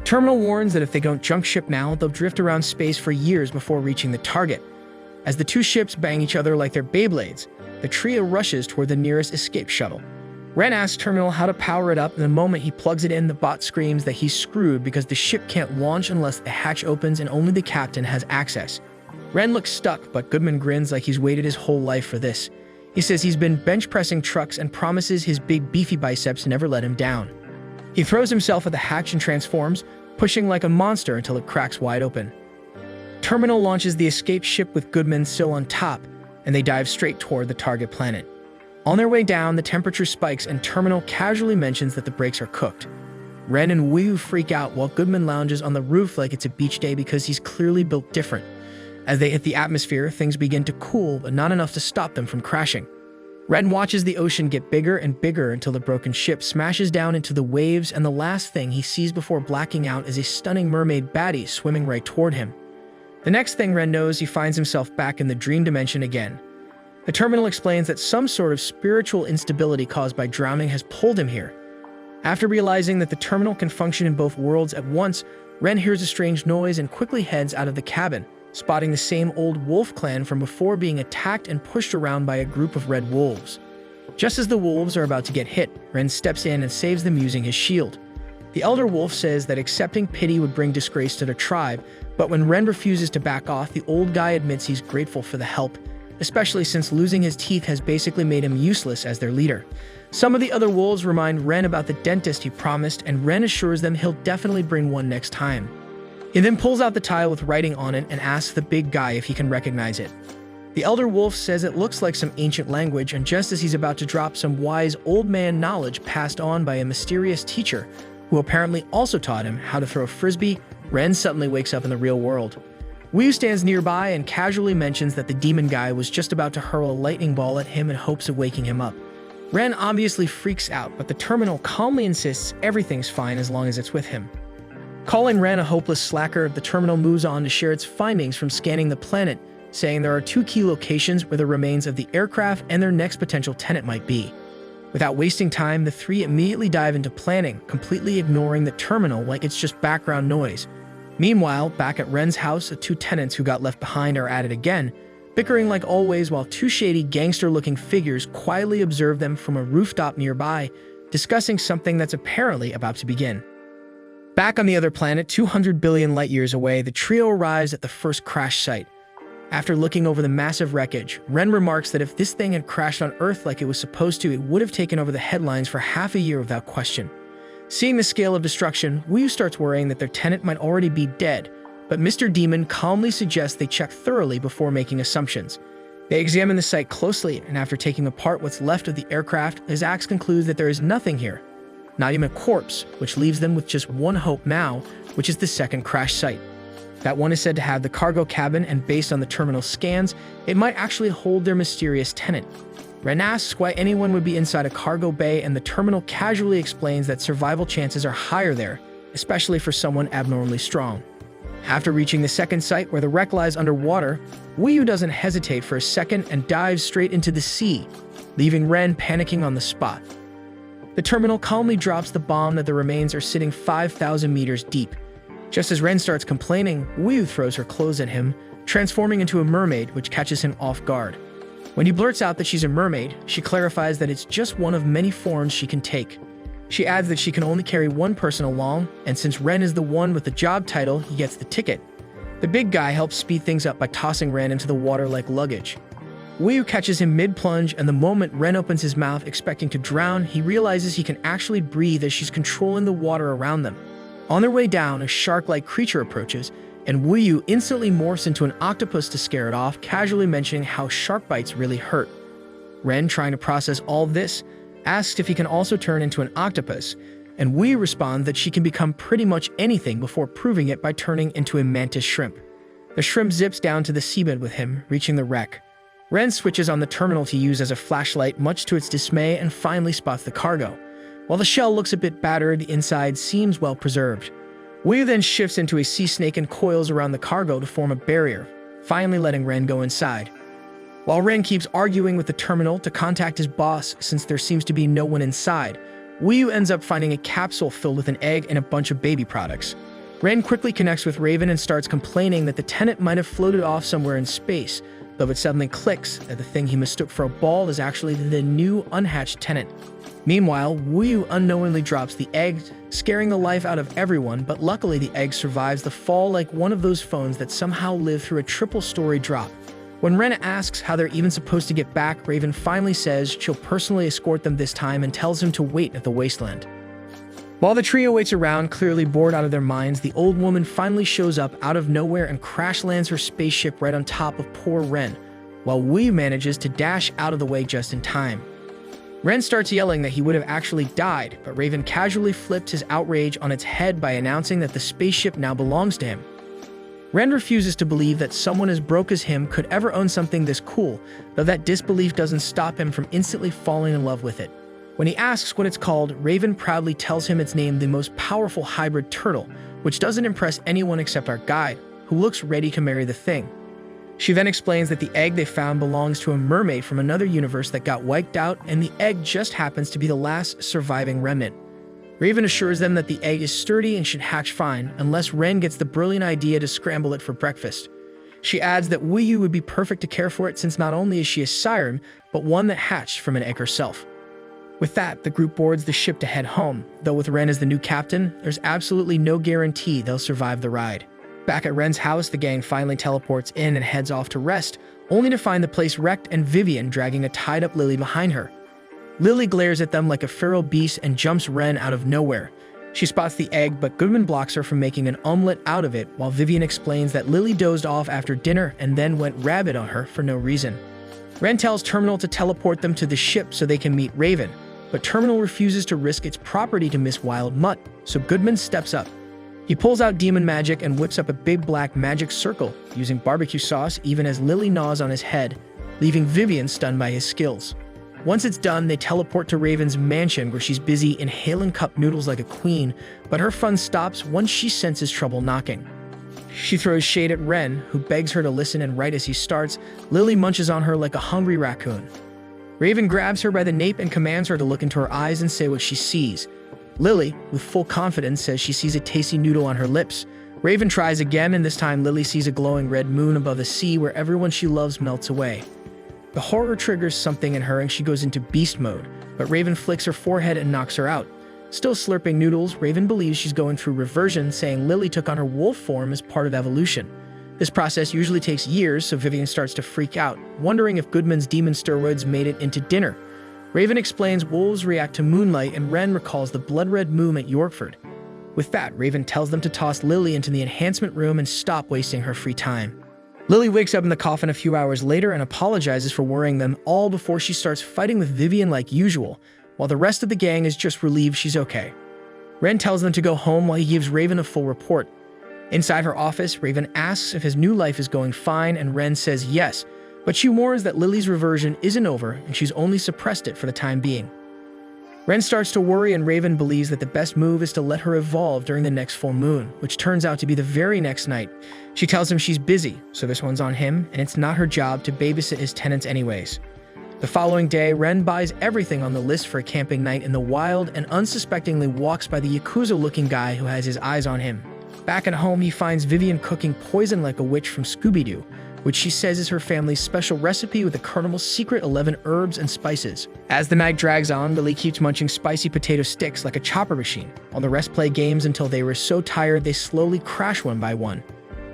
Terminal warns that if they don't junk ship now, they'll drift around space for years before reaching the target. As the two ships bang each other like they're Beyblades, the trio rushes toward the nearest escape shuttle. Ren asks Terminal how to power it up, and the moment he plugs it in, the bot screams that he's screwed because the ship can't launch unless the hatch opens and only the captain has access. Ren looks stuck, but Goodman grins like he's waited his whole life for this. He says he's been bench pressing trucks and promises his big beefy biceps never let him down. He throws himself at the hatch and transforms, pushing like a monster until it cracks wide open. Terminal launches the escape ship with Goodman still on top, and they dive straight toward the target planet. On their way down, the temperature spikes and Terminal casually mentions that the brakes are cooked. Ren and Wuyu freak out while Goodman lounges on the roof like it's a beach day because he's clearly built different. As they hit the atmosphere, things begin to cool, but not enough to stop them from crashing. Ren watches the ocean get bigger and bigger until the broken ship smashes down into the waves, and the last thing he sees before blacking out is a stunning mermaid baddie swimming right toward him. The next thing Ren knows, he finds himself back in the dream dimension again. The Terminal explains that some sort of spiritual instability caused by drowning has pulled him here. After realizing that the Terminal can function in both worlds at once, Ren hears a strange noise and quickly heads out of the cabin, spotting the same old wolf clan from before being attacked and pushed around by a group of red wolves. Just as the wolves are about to get hit, Ren steps in and saves them using his shield. The elder wolf says that accepting pity would bring disgrace to their tribe, but when Ren refuses to back off, the old guy admits he's grateful for the help, especially since losing his teeth has basically made him useless as their leader. Some of the other wolves remind Ren about the dentist he promised, and Ren assures them he'll definitely bring one next time. He then pulls out the tile with writing on it and asks the big guy if he can recognize it. The elder wolf says it looks like some ancient language, and just as he's about to drop some wise old man knowledge passed on by a mysterious teacher, who apparently also taught him how to throw a frisbee, Ren suddenly wakes up in the real world. Wuyu stands nearby and casually mentions that the demon guy was just about to hurl a lightning ball at him in hopes of waking him up. Ren obviously freaks out, but the Terminal calmly insists everything's fine as long as it's with him. Calling Ren a hopeless slacker, the Terminal moves on to share its findings from scanning the planet, saying there are 2 key locations where the remains of the aircraft and their next potential tenant might be. Without wasting time, the three immediately dive into planning, completely ignoring the Terminal like it's just background noise. Meanwhile, back at Ren's house, the 2 tenants who got left behind are at it again, bickering like always while 2 shady gangster-looking figures quietly observe them from a rooftop nearby, discussing something that's apparently about to begin. Back on the other planet, 200 billion light-years away, the trio arrives at the first crash site. After looking over the massive wreckage, Ren remarks that if this thing had crashed on Earth like it was supposed to, it would have taken over the headlines for half a year without question. Seeing the scale of destruction, Wuyu starts worrying that their tenant might already be dead, but Mr. Demon calmly suggests they check thoroughly before making assumptions. They examine the site closely, and after taking apart what's left of the aircraft, Isax concludes that there is nothing here. Not even a corpse, which leaves them with just one hope now, which is the second crash site. That one is said to have the cargo cabin, and based on the Terminal scans, it might actually hold their mysterious tenant. Ren asks why anyone would be inside a cargo bay, and the Terminal casually explains that survival chances are higher there, especially for someone abnormally strong. After reaching the second site where the wreck lies underwater, Wuyu doesn't hesitate for a second and dives straight into the sea, leaving Ren panicking on the spot. The Terminal calmly drops the bomb that the remains are sitting 5,000 meters deep. Just as Ren starts complaining, Wuyu throws her clothes at him, transforming into a mermaid, which catches him off guard. When he blurts out that she's a mermaid, she clarifies that it's just one of many forms she can take. She adds that she can only carry one person along, and since Ren is the one with the job title, he gets the ticket. The big guy helps speed things up by tossing Ren into the water like luggage. Wuyu catches him mid-plunge, and the moment Ren opens his mouth expecting to drown, he realizes he can actually breathe as she's controlling the water around them. On their way down, a shark-like creature approaches, and Wuyu instantly morphs into an octopus to scare it off, casually mentioning how shark bites really hurt. Ren, trying to process all this, asks if he can also turn into an octopus, and Wuyu responds that she can become pretty much anything before proving it by turning into a mantis shrimp. The shrimp zips down to the seabed with him, reaching the wreck. Ren switches on the terminal to use as a flashlight, much to its dismay, and finally spots the cargo. While the shell looks a bit battered, the inside seems well preserved. Wuyu then shifts into a sea snake and coils around the cargo to form a barrier, finally letting Ren go inside. While Ren keeps arguing with the terminal to contact his boss since there seems to be no one inside, Wuyu ends up finding a capsule filled with an egg and a bunch of baby products. Ren quickly connects with Raven and starts complaining that the tenant might have floated off somewhere in space, though it suddenly clicks that the thing he mistook for a ball is actually the new unhatched tenant. Meanwhile, Wuyu unknowingly drops the egg, scaring the life out of everyone, but luckily the egg survives the fall like one of those phones that somehow live through a triple-story drop. When Ren asks how they're even supposed to get back, Raven finally says she'll personally escort them this time and tells him to wait at the wasteland. While the trio waits around, clearly bored out of their minds, the old woman finally shows up out of nowhere and crash lands her spaceship right on top of poor Ren, while Wuyu manages to dash out of the way just in time. Ren starts yelling that he would have actually died, but Raven casually flipped his outrage on its head by announcing that the spaceship now belongs to him. Ren refuses to believe that someone as broke as him could ever own something this cool, though that disbelief doesn't stop him from instantly falling in love with it. When he asks what it's called, Raven proudly tells him it's named the most powerful hybrid turtle, which doesn't impress anyone except our guide, who looks ready to marry the thing. She then explains that the egg they found belongs to a mermaid from another universe that got wiped out, and the egg just happens to be the last surviving remnant. Raven assures them that the egg is sturdy and should hatch fine, unless Ren gets the brilliant idea to scramble it for breakfast. She adds that Wuyu would be perfect to care for it since not only is she a siren, but one that hatched from an egg herself. With that, the group boards the ship to head home, though with Ren as the new captain, there's absolutely no guarantee they'll survive the ride. Back at Ren's house, the gang finally teleports in and heads off to rest, only to find the place wrecked and Vivian dragging a tied-up Lily behind her. Lily glares at them like a feral beast and jumps Ren out of nowhere. She spots the egg, but Goodman blocks her from making an omelet out of it, while Vivian explains that Lily dozed off after dinner and then went rabid on her for no reason. Ren tells Terminal to teleport them to the ship so they can meet Raven, but Terminal refuses to risk its property to Miss Wild Mutt, so Goodman steps up. He pulls out demon magic and whips up a big black magic circle, using barbecue sauce even as Lily gnaws on his head, leaving Vivian stunned by his skills. Once it's done, they teleport to Raven's mansion where she's busy inhaling cup noodles like a queen, but her fun stops once she senses trouble knocking. She throws shade at Ren, who begs her to listen, and right as he starts, Lily munches on her like a hungry raccoon. Raven grabs her by the nape and commands her to look into her eyes and say what she sees. Lily, with full confidence, says she sees a tasty noodle on her lips. Raven tries again, and this time Lily sees a glowing red moon above the sea where everyone she loves melts away. The horror triggers something in her and she goes into beast mode, but Raven flicks her forehead and knocks her out. Still slurping noodles, Raven believes she's going through reversion, saying Lily took on her wolf form as part of evolution. This process usually takes years, so Vivian starts to freak out, wondering if Goodman's demon steroids made it into dinner. Raven explains wolves react to moonlight, and Ren recalls the blood-red moon at Yorkford. With that, Raven tells them to toss Lily into the enhancement room and stop wasting her free time. Lily wakes up in the coffin a few hours later and apologizes for worrying them all before she starts fighting with Vivian like usual, while the rest of the gang is just relieved she's okay. Ren tells them to go home while he gives Raven a full report. Inside her office, Raven asks if his new life is going fine, and Ren says yes, but she warns that Lily's reversion isn't over and she's only suppressed it for the time being. Ren starts to worry, and Raven believes that the best move is to let her evolve during the next full moon, which turns out to be the very next night. She tells him she's busy, so this one's on him, and it's not her job to babysit his tenants anyways. The following day, Ren buys everything on the list for a camping night in the wild and unsuspectingly walks by the Yakuza-looking guy who has his eyes on him. Back at home, he finds Vivian cooking poison like a witch from Scooby-Doo, which she says is her family's special recipe with the Colonel's secret 11 herbs and spices. As the night drags on, Lily keeps munching spicy potato sticks like a chopper machine, while the rest play games until they were so tired they slowly crash one by one.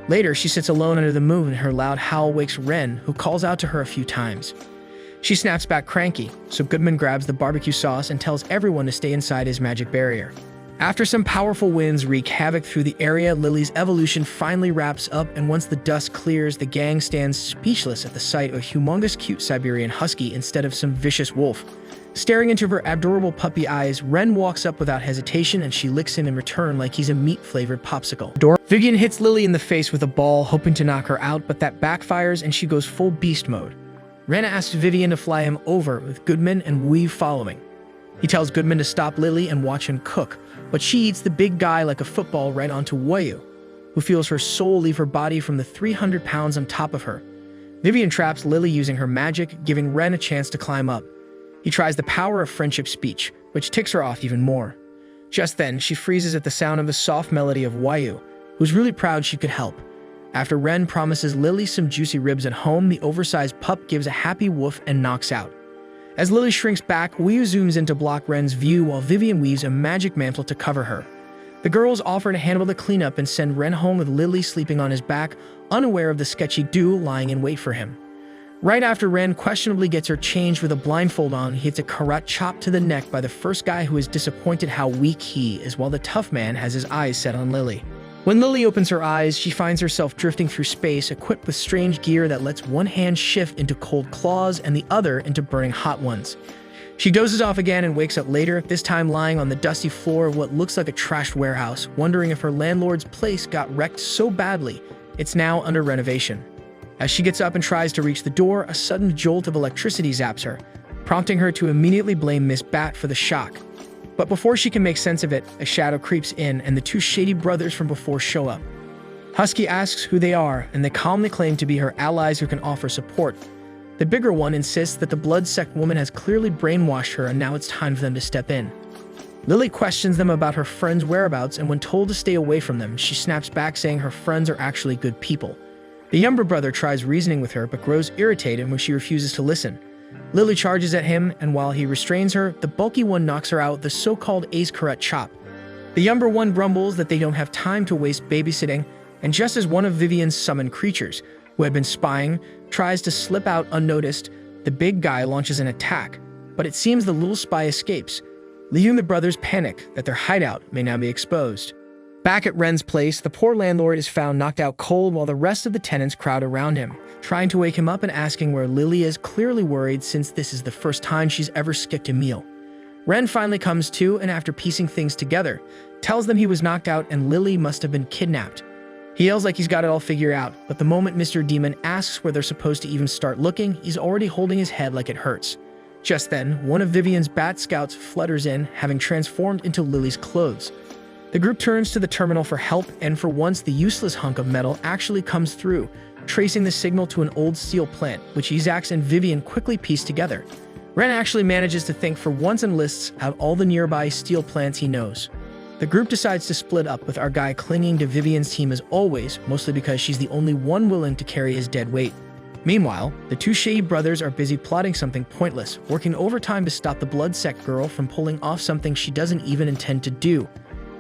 Later, she sits alone under the moon and her loud howl wakes Ren, who calls out to her a few times. She snaps back cranky, so Goodman grabs the barbecue sauce and tells everyone to stay inside his magic barrier. After some powerful winds wreak havoc through the area, Lily's evolution finally wraps up, and once the dust clears, the gang stands speechless at the sight of a humongous cute Siberian husky instead of some vicious wolf. Staring into her adorable puppy eyes, Ren walks up without hesitation and she licks him in return like he's a meat-flavored popsicle. Vivian hits Lily in the face with a ball, hoping to knock her out, but that backfires and she goes full beast mode. Ren asks Vivian to fly him over, with Goodman and Weave following. He tells Goodman to stop Lily and watch him cook, but she eats the big guy like a football right onto Wayu, who feels her soul leave her body from the 300 pounds on top of her. Vivian traps Lily using her magic, giving Ren a chance to climb up. He tries the power of friendship speech, which ticks her off even more. Just then, she freezes at the sound of the soft melody of Wayu, who's really proud she could help. After Ren promises Lily some juicy ribs at home, the oversized pup gives a happy woof and knocks out. As Lily shrinks back, Wayu zooms in to block Ren's view while Vivian weaves a magic mantle to cover her. The girls offer to handle the cleanup and send Ren home with Lily sleeping on his back, unaware of the sketchy Dew lying in wait for him. Right after Ren questionably gets her changed with a blindfold on, he hits a karate chop to the neck by the first guy who is disappointed how weak he is, while the tough man has his eyes set on Lily. When Lily opens her eyes, she finds herself drifting through space, equipped with strange gear that lets one hand shift into cold claws and the other into burning hot ones. She dozes off again and wakes up later, this time lying on the dusty floor of what looks like a trashed warehouse, wondering if her landlord's place got wrecked so badly it's now under renovation. As she gets up and tries to reach the door, a sudden jolt of electricity zaps her, prompting her to immediately blame Miss Bat for the shock. But before she can make sense of it, a shadow creeps in and the two shady brothers from before show up. Husky asks who they are, and they calmly claim to be her allies who can offer support. The bigger one insists that the blood-sect woman has clearly brainwashed her and now it's time for them to step in. Lily questions them about her friends' whereabouts, and when told to stay away from them, she snaps back saying her friends are actually good people. The younger brother tries reasoning with her but grows irritated when she refuses to listen. Lily charges at him, and while he restrains her, the bulky one knocks her out with the so-called ace karate chop. The younger one grumbles that they don't have time to waste babysitting, and just as one of Vivian's summoned creatures, who had been spying, tries to slip out unnoticed, the big guy launches an attack, but it seems the little spy escapes, leaving the brothers panic that their hideout may now be exposed. Back at Ren's place, the poor landlord is found knocked out cold while the rest of the tenants crowd around him, trying to wake him up and asking where Lily is, clearly worried since this is the first time she's ever skipped a meal. Ren finally comes to, and after piecing things together, tells them he was knocked out and Lily must have been kidnapped. He yells like he's got it all figured out, but the moment Mr. Demon asks where they're supposed to even start looking, he's already holding his head like it hurts. Just then, one of Vivian's bat scouts flutters in, having transformed into Lily's clothes. The group turns to the terminal for help, and for once the useless hunk of metal actually comes through, tracing the signal to an old steel plant, which Isax and Vivian quickly piece together. Ren actually manages to think for once and lists out all the nearby steel plants he knows. The group decides to split up, with our guy clinging to Vivian's team as always, mostly because she's the only one willing to carry his dead weight. Meanwhile, the two shady brothers are busy plotting something pointless, working overtime to stop the blood-sect girl from pulling off something she doesn't even intend to do.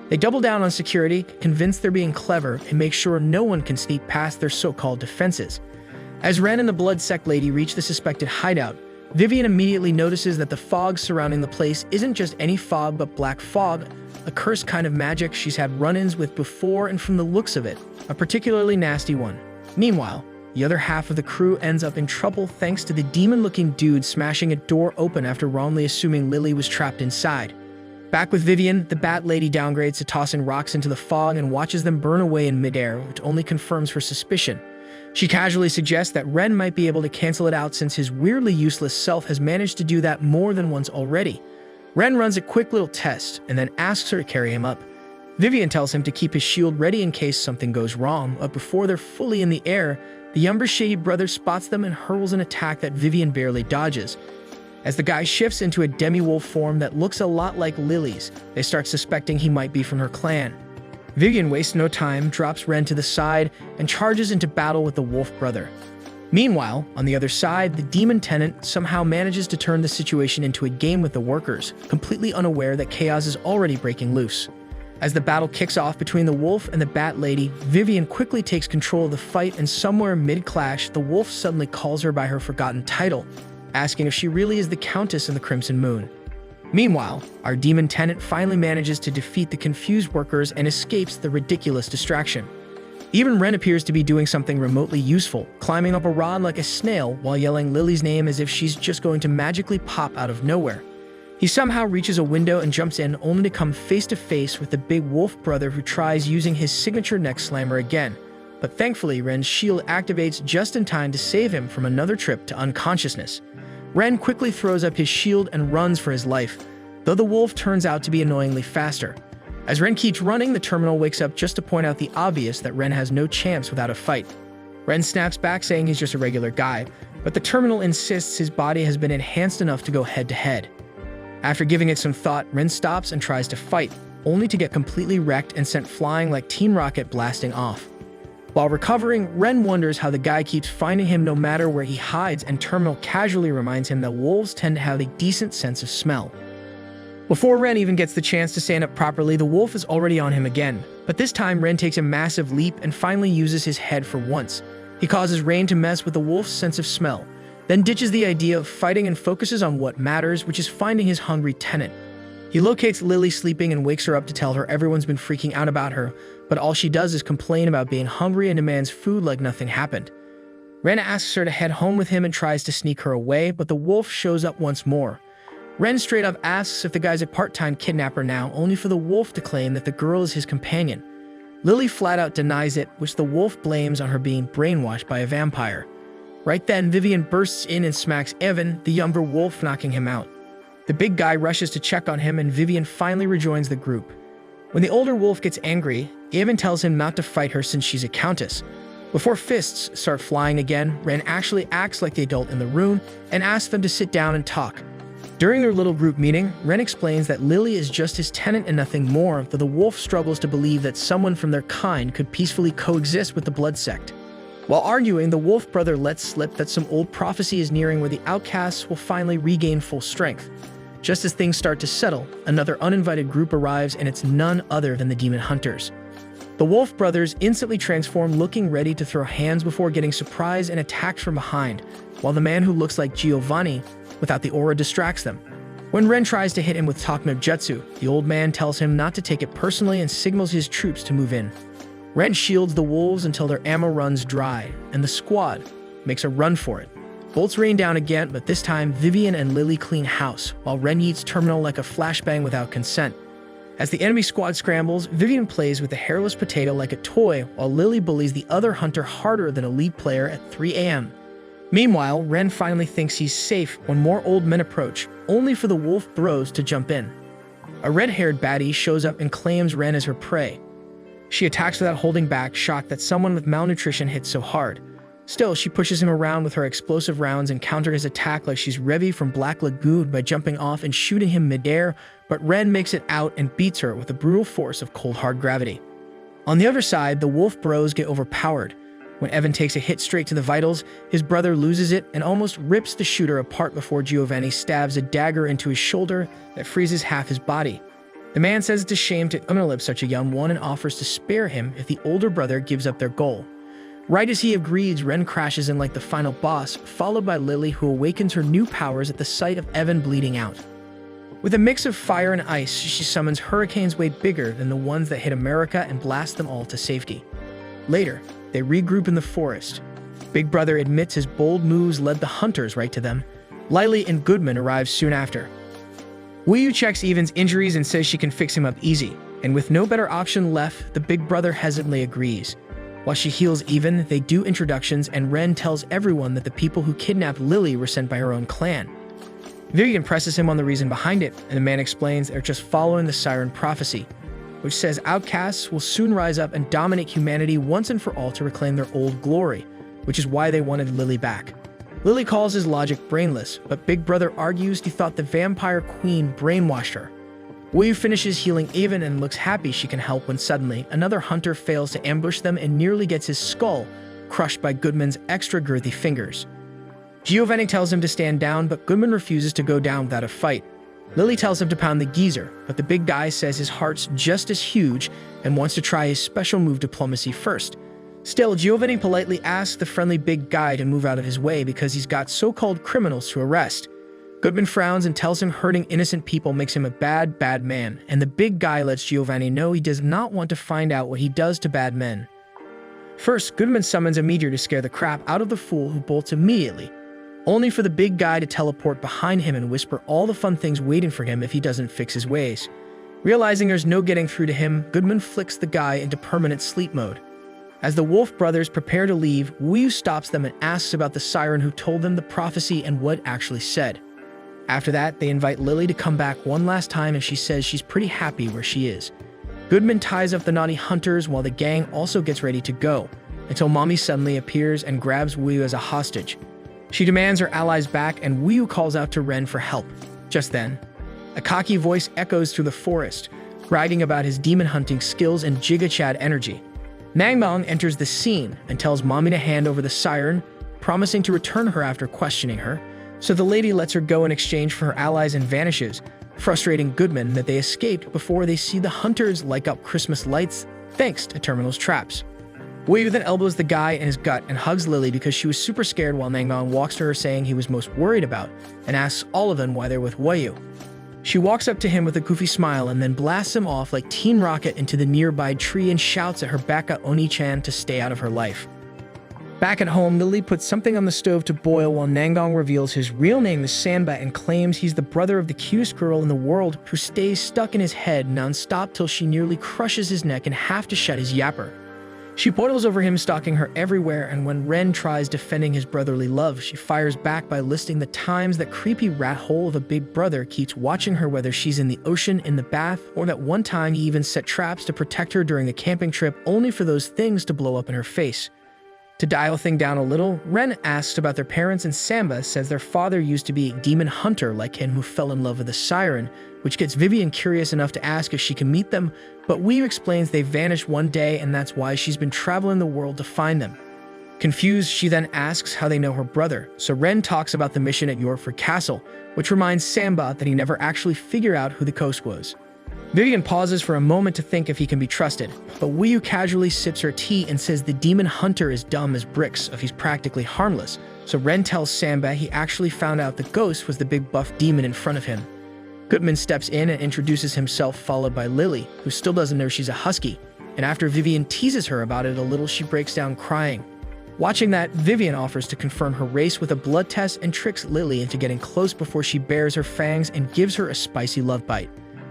They double down on security, convinced they're being clever, and make sure no one can sneak past their so-called defenses. As Ren and the blood-sect lady reach the suspected hideout, Vivian immediately notices that the fog surrounding the place isn't just any fog but black fog, a cursed kind of magic she's had run-ins with before, and from the looks of it, a particularly nasty one. Meanwhile, the other half of the crew ends up in trouble thanks to the demon-looking dude smashing a door open after wrongly assuming Lily was trapped inside. Back with Vivian, the Bat Lady downgrades to tossing rocks into the fog and watches them burn away in midair, which only confirms her suspicion. She casually suggests that Ren might be able to cancel it out since his weirdly useless self has managed to do that more than once already. Ren runs a quick little test and then asks her to carry him up. Vivian tells him to keep his shield ready in case something goes wrong, but before they're fully in the air, the younger shady brother spots them and hurls an attack that Vivian barely dodges. As the guy shifts into a demi-wolf form that looks a lot like Lily's, they start suspecting he might be from her clan. Vivian wastes no time, drops Ren to the side, and charges into battle with the wolf brother. Meanwhile, on the other side, the demon tenant somehow manages to turn the situation into a game with the workers, completely unaware that chaos is already breaking loose. As the battle kicks off between the wolf and the bat lady, Vivian quickly takes control of the fight, and somewhere mid-clash, the wolf suddenly calls her by her forgotten title, asking if she really is the Countess in the Crimson Moon. Meanwhile, our demon Tenant finally manages to defeat the confused workers and escapes the ridiculous distraction. Even Ren appears to be doing something remotely useful, climbing up a rod like a snail while yelling Lily's name as if she's just going to magically pop out of nowhere. He somehow reaches a window and jumps in, only to come face to face with the big wolf brother who tries using his signature neck slammer again. But thankfully, Ren's shield activates just in time to save him from another trip to unconsciousness. Ren quickly throws up his shield and runs for his life, though the wolf turns out to be annoyingly faster. As Ren keeps running, the terminal wakes up just to point out the obvious that Ren has no chance without a fight. Ren snaps back saying he's just a regular guy, but the terminal insists his body has been enhanced enough to go head-to-head. After giving it some thought, Ren stops and tries to fight, only to get completely wrecked and sent flying like Team Rocket blasting off. While recovering, Ren wonders how the guy keeps finding him no matter where he hides, and Terminal casually reminds him that wolves tend to have a decent sense of smell. Before Ren even gets the chance to stand up properly, the wolf is already on him again, but this time Ren takes a massive leap and finally uses his head for once. He causes Rain to mess with the wolf's sense of smell, then ditches the idea of fighting and focuses on what matters, which is finding his hungry tenant. He locates Lily sleeping and wakes her up to tell her everyone's been freaking out about her, but all she does is complain about being hungry and demands food like nothing happened. Ren asks her to head home with him and tries to sneak her away, but the wolf shows up once more. Ren straight up asks if the guy's a part-time kidnapper now, only for the wolf to claim that the girl is his companion. Lily flat out denies it, which the wolf blames on her being brainwashed by a vampire. Right then, Vivian bursts in and smacks Evan, the younger wolf, knocking him out. The big guy rushes to check on him, and Vivian finally rejoins the group. When the older wolf gets angry, Evan tells him not to fight her since she's a countess. Before fists start flying again, Ren actually acts like the adult in the room and asks them to sit down and talk. During their little group meeting, Ren explains that Lily is just his tenant and nothing more, though the wolf struggles to believe that someone from their kind could peacefully coexist with the blood sect. While arguing, the wolf brother lets slip that some old prophecy is nearing where the outcasts will finally regain full strength. Just as things start to settle, another uninvited group arrives, and it's none other than the demon hunters. The wolf brothers instantly transform, looking ready to throw hands before getting surprised and attacked from behind, while the man who looks like Giovanni without the aura distracts them. When Ren tries to hit him with Talk no Jutsu, the old man tells him not to take it personally and signals his troops to move in. Ren shields the wolves until their ammo runs dry, and the squad makes a run for it. Bolts rain down again, but this time Vivian and Lily clean house, while Ren yeets Terminal like a flashbang without consent. As the enemy squad scrambles, Vivian plays with the hairless potato like a toy, while Lily bullies the other hunter harder than a lead player at 3 a.m. Meanwhile, Ren finally thinks he's safe when more old men approach, only for the wolf bros to jump in. A red-haired baddie shows up and claims Ren as her prey. She attacks without holding back, shocked that someone with malnutrition hit so hard. Still, she pushes him around with her explosive rounds and counters his attack like she's Revy from Black Lagoon by jumping off and shooting him midair, but Ren makes it out and beats her with the brutal force of cold hard gravity. On the other side, the wolf bros get overpowered. When Evan takes a hit straight to the vitals, his brother loses it and almost rips the shooter apart before Giovanni stabs a dagger into his shoulder that freezes half his body. The man says it's a shame to unlive such a young one and offers to spare him if the older brother gives up their goal. Right as he agrees, Ren crashes in like the final boss, followed by Lily, who awakens her new powers at the sight of Evan bleeding out. With a mix of fire and ice, she summons hurricanes way bigger than the ones that hit America and blast them all to safety. Later, they regroup in the forest. Big Brother admits his bold moves led the hunters right to them. Lily and Goodman arrive soon after. Wuyu checks Evan's injuries and says she can fix him up easy, and with no better option left, the Big Brother hesitantly agrees. While she heals Evan, they do introductions, and Ren tells everyone that the people who kidnapped Lily were sent by her own clan. Vivian presses him on the reason behind it, and the man explains they're just following the Siren prophecy, which says outcasts will soon rise up and dominate humanity once and for all to reclaim their old glory, which is why they wanted Lily back. Lily calls his logic brainless, but Big Brother argues he thought the vampire queen brainwashed her. Wuyu finishes healing Evan and looks happy she can help when suddenly another hunter fails to ambush them and nearly gets his skull crushed by Goodman's extra girthy fingers. Giovanni tells him to stand down, but Goodman refuses to go down without a fight. Lily tells him to pound the geezer, but the big guy says his heart's just as huge and wants to try his special move diplomacy first. Still, Giovanni politely asks the friendly big guy to move out of his way because he's got so-called criminals to arrest. Goodman frowns and tells him hurting innocent people makes him a bad, bad man, and the big guy lets Giovanni know he does not want to find out what he does to bad men. First, Goodman summons a meteor to scare the crap out of the fool, who bolts immediately, only for the big guy to teleport behind him and whisper all the fun things waiting for him if he doesn't fix his ways. Realizing there's no getting through to him, Goodman flicks the guy into permanent sleep mode. As the Wolf brothers prepare to leave, Wu stops them and asks about the Siren who told them the prophecy and what it actually said. After that, they invite Lily to come back one last time, and she says she's pretty happy where she is. Goodman ties up the naughty hunters while the gang also gets ready to go, until Mommy suddenly appears and grabs Wu as a hostage. She demands her allies back, and Wu calls out to Ren for help. Just then, a cocky voice echoes through the forest, bragging about his demon hunting skills and giga-chad energy. Nangong enters the scene and tells Mommy to hand over the Siren, promising to return her after questioning her, so the lady lets her go in exchange for her allies and vanishes, frustrating Goodman that they escaped before they see the hunters light up Christmas lights thanks to Terminal's traps. Wu then elbows the guy in his gut and hugs Lily because she was super scared, while Nangong walks to her saying he was most worried about and asks all of them why they're with Wu. She walks up to him with a goofy smile and then blasts him off like Teen Rocket into the nearby tree and shouts at her backup Oni-chan to stay out of her life. Back at home, Lily puts something on the stove to boil while Nangong reveals his real name is Samba and claims he's the brother of the cutest girl in the world who stays stuck in his head non-stop till she nearly crushes his neck in half to shut his yapper. She boils over him, stalking her everywhere, and when Ren tries defending his brotherly love, she fires back by listing the times that creepy rat hole of a big brother keeps watching her, whether she's in the ocean, in the bath, or that one time he even set traps to protect her during the camping trip, only for those things to blow up in her face. To dial things down a little, Ren asks about their parents, and Samba says their father used to be a demon hunter like him who fell in love with a Siren, which gets Vivian curious enough to ask if she can meet them, but Wu explains they vanished one day and that's why she's been traveling the world to find them. Confused, she then asks how they know her brother, so Ren talks about the mission at Yorkford Castle, which reminds Samba that he never actually figured out who the ghost was. Vivian pauses for a moment to think if he can be trusted, but Wu casually sips her tea and says the demon hunter is dumb as bricks if he's practically harmless, so Ren tells Samba he actually found out the ghost was the big buff demon in front of him. Goodman steps in and introduces himself, followed by Lily, who still doesn't know she's a husky, and after Vivian teases her about it a little, she breaks down crying. Watching that, Vivian offers to confirm her race with a blood test and tricks Lily into getting close before she bares her fangs and gives her a spicy love bite.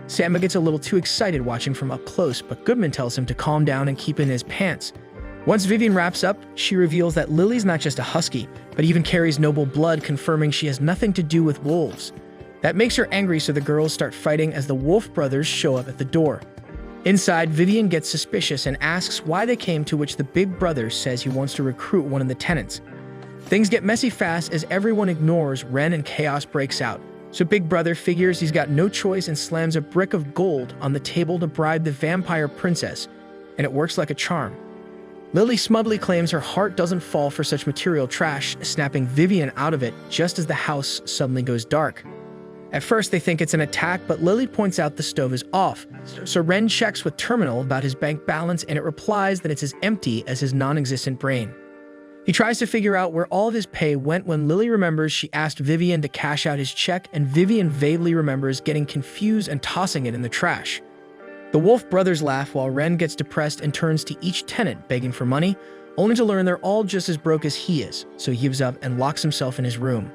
Samba gets a little too excited watching from up close, but Goodman tells him to calm down and keep in his pants. Once Vivian wraps up, she reveals that Lily's not just a husky, but even carries noble blood, confirming she has nothing to do with wolves. That makes her angry, so the girls start fighting as the Wolf brothers show up at the door. Inside, Vivian gets suspicious and asks why they came, to which the big brother says he wants to recruit one of the tenants. Things get messy fast as everyone ignores Ren and chaos breaks out. So Big Brother figures he's got no choice and slams a brick of gold on the table to bribe the vampire princess, and it works like a charm. Lily smugly claims her heart doesn't fall for such material trash, snapping Vivian out of it just as the house suddenly goes dark. At first they think it's an attack, but Lily points out the stove is off, so Ren checks with Terminal about his bank balance, and it replies that it's as empty as his non-existent brain. He tries to figure out where all of his pay went when Lily remembers she asked Vivian to cash out his check, and Vivian vaguely remembers getting confused and tossing it in the trash. The Wolf brothers laugh while Ren gets depressed and turns to each tenant begging for money, only to learn they're all just as broke as he is, so he gives up and locks himself in his room.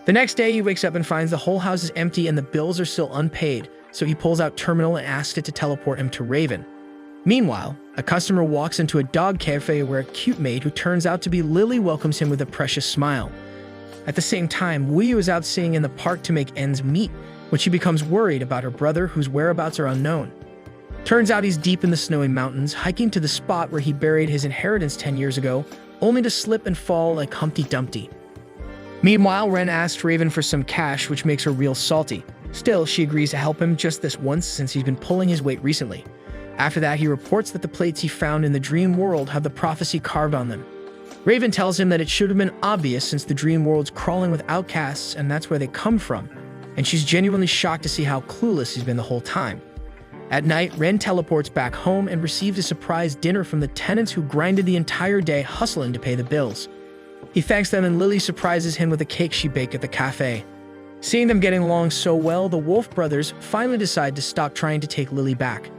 The next day he wakes up and finds the whole house is empty and the bills are still unpaid, so he pulls out Terminal and asks it to teleport him to Raven. Meanwhile, a customer walks into a dog cafe where a cute maid who turns out to be Lily welcomes him with a precious smile. At the same time, Wu is out seeing in the park to make ends meet, when she becomes worried about her brother whose whereabouts are unknown. Turns out he's deep in the snowy mountains, hiking to the spot where he buried his inheritance 10 years ago, only to slip and fall like Humpty Dumpty. Meanwhile, Ren asks Raven for some cash, which makes her real salty. Still, she agrees to help him just this once since he's been pulling his weight recently. After that, he reports that the plates he found in the dream world have the prophecy carved on them. Raven tells him that it should have been obvious since the dream world's crawling with outcasts and that's where they come from. and she's genuinely shocked to see how clueless he's been the whole time. At night, Ren teleports back home and receives a surprise dinner from the tenants who grinded the entire day hustling to pay the bills. He thanks them and Lily surprises him with a cake she baked at the cafe. Seeing them getting along so well, the Wolf brothers finally decide to stop trying to take Lily back.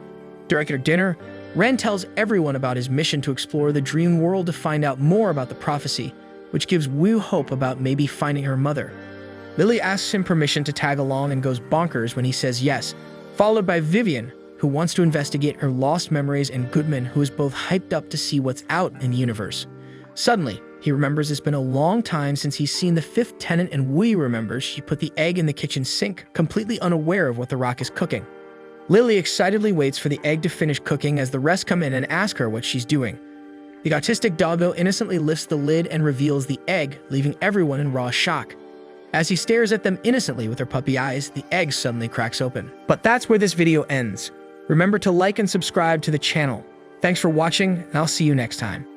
During their dinner, Ren tells everyone about his mission to explore the dream world to find out more about the prophecy, which gives Wu hope about maybe finding her mother. Lily asks him permission to tag along and goes bonkers when he says yes, followed by Vivian, who wants to investigate her lost memories, and Goodman, who is both hyped up to see what's out in the universe. Suddenly, he remembers it's been a long time since he's seen the fifth tenant, and Wu remembers she put the egg in the kitchen sink, completely unaware of what the rock is cooking. Lily excitedly waits for the egg to finish cooking as the rest come in and ask her what she's doing. The autistic doggo innocently lifts the lid and reveals the egg, leaving everyone in raw shock. As he stares at them innocently with her puppy eyes, the egg suddenly cracks open. But that's where this video ends. Remember to like and subscribe to the channel. Thanks for watching, and I'll see you next time.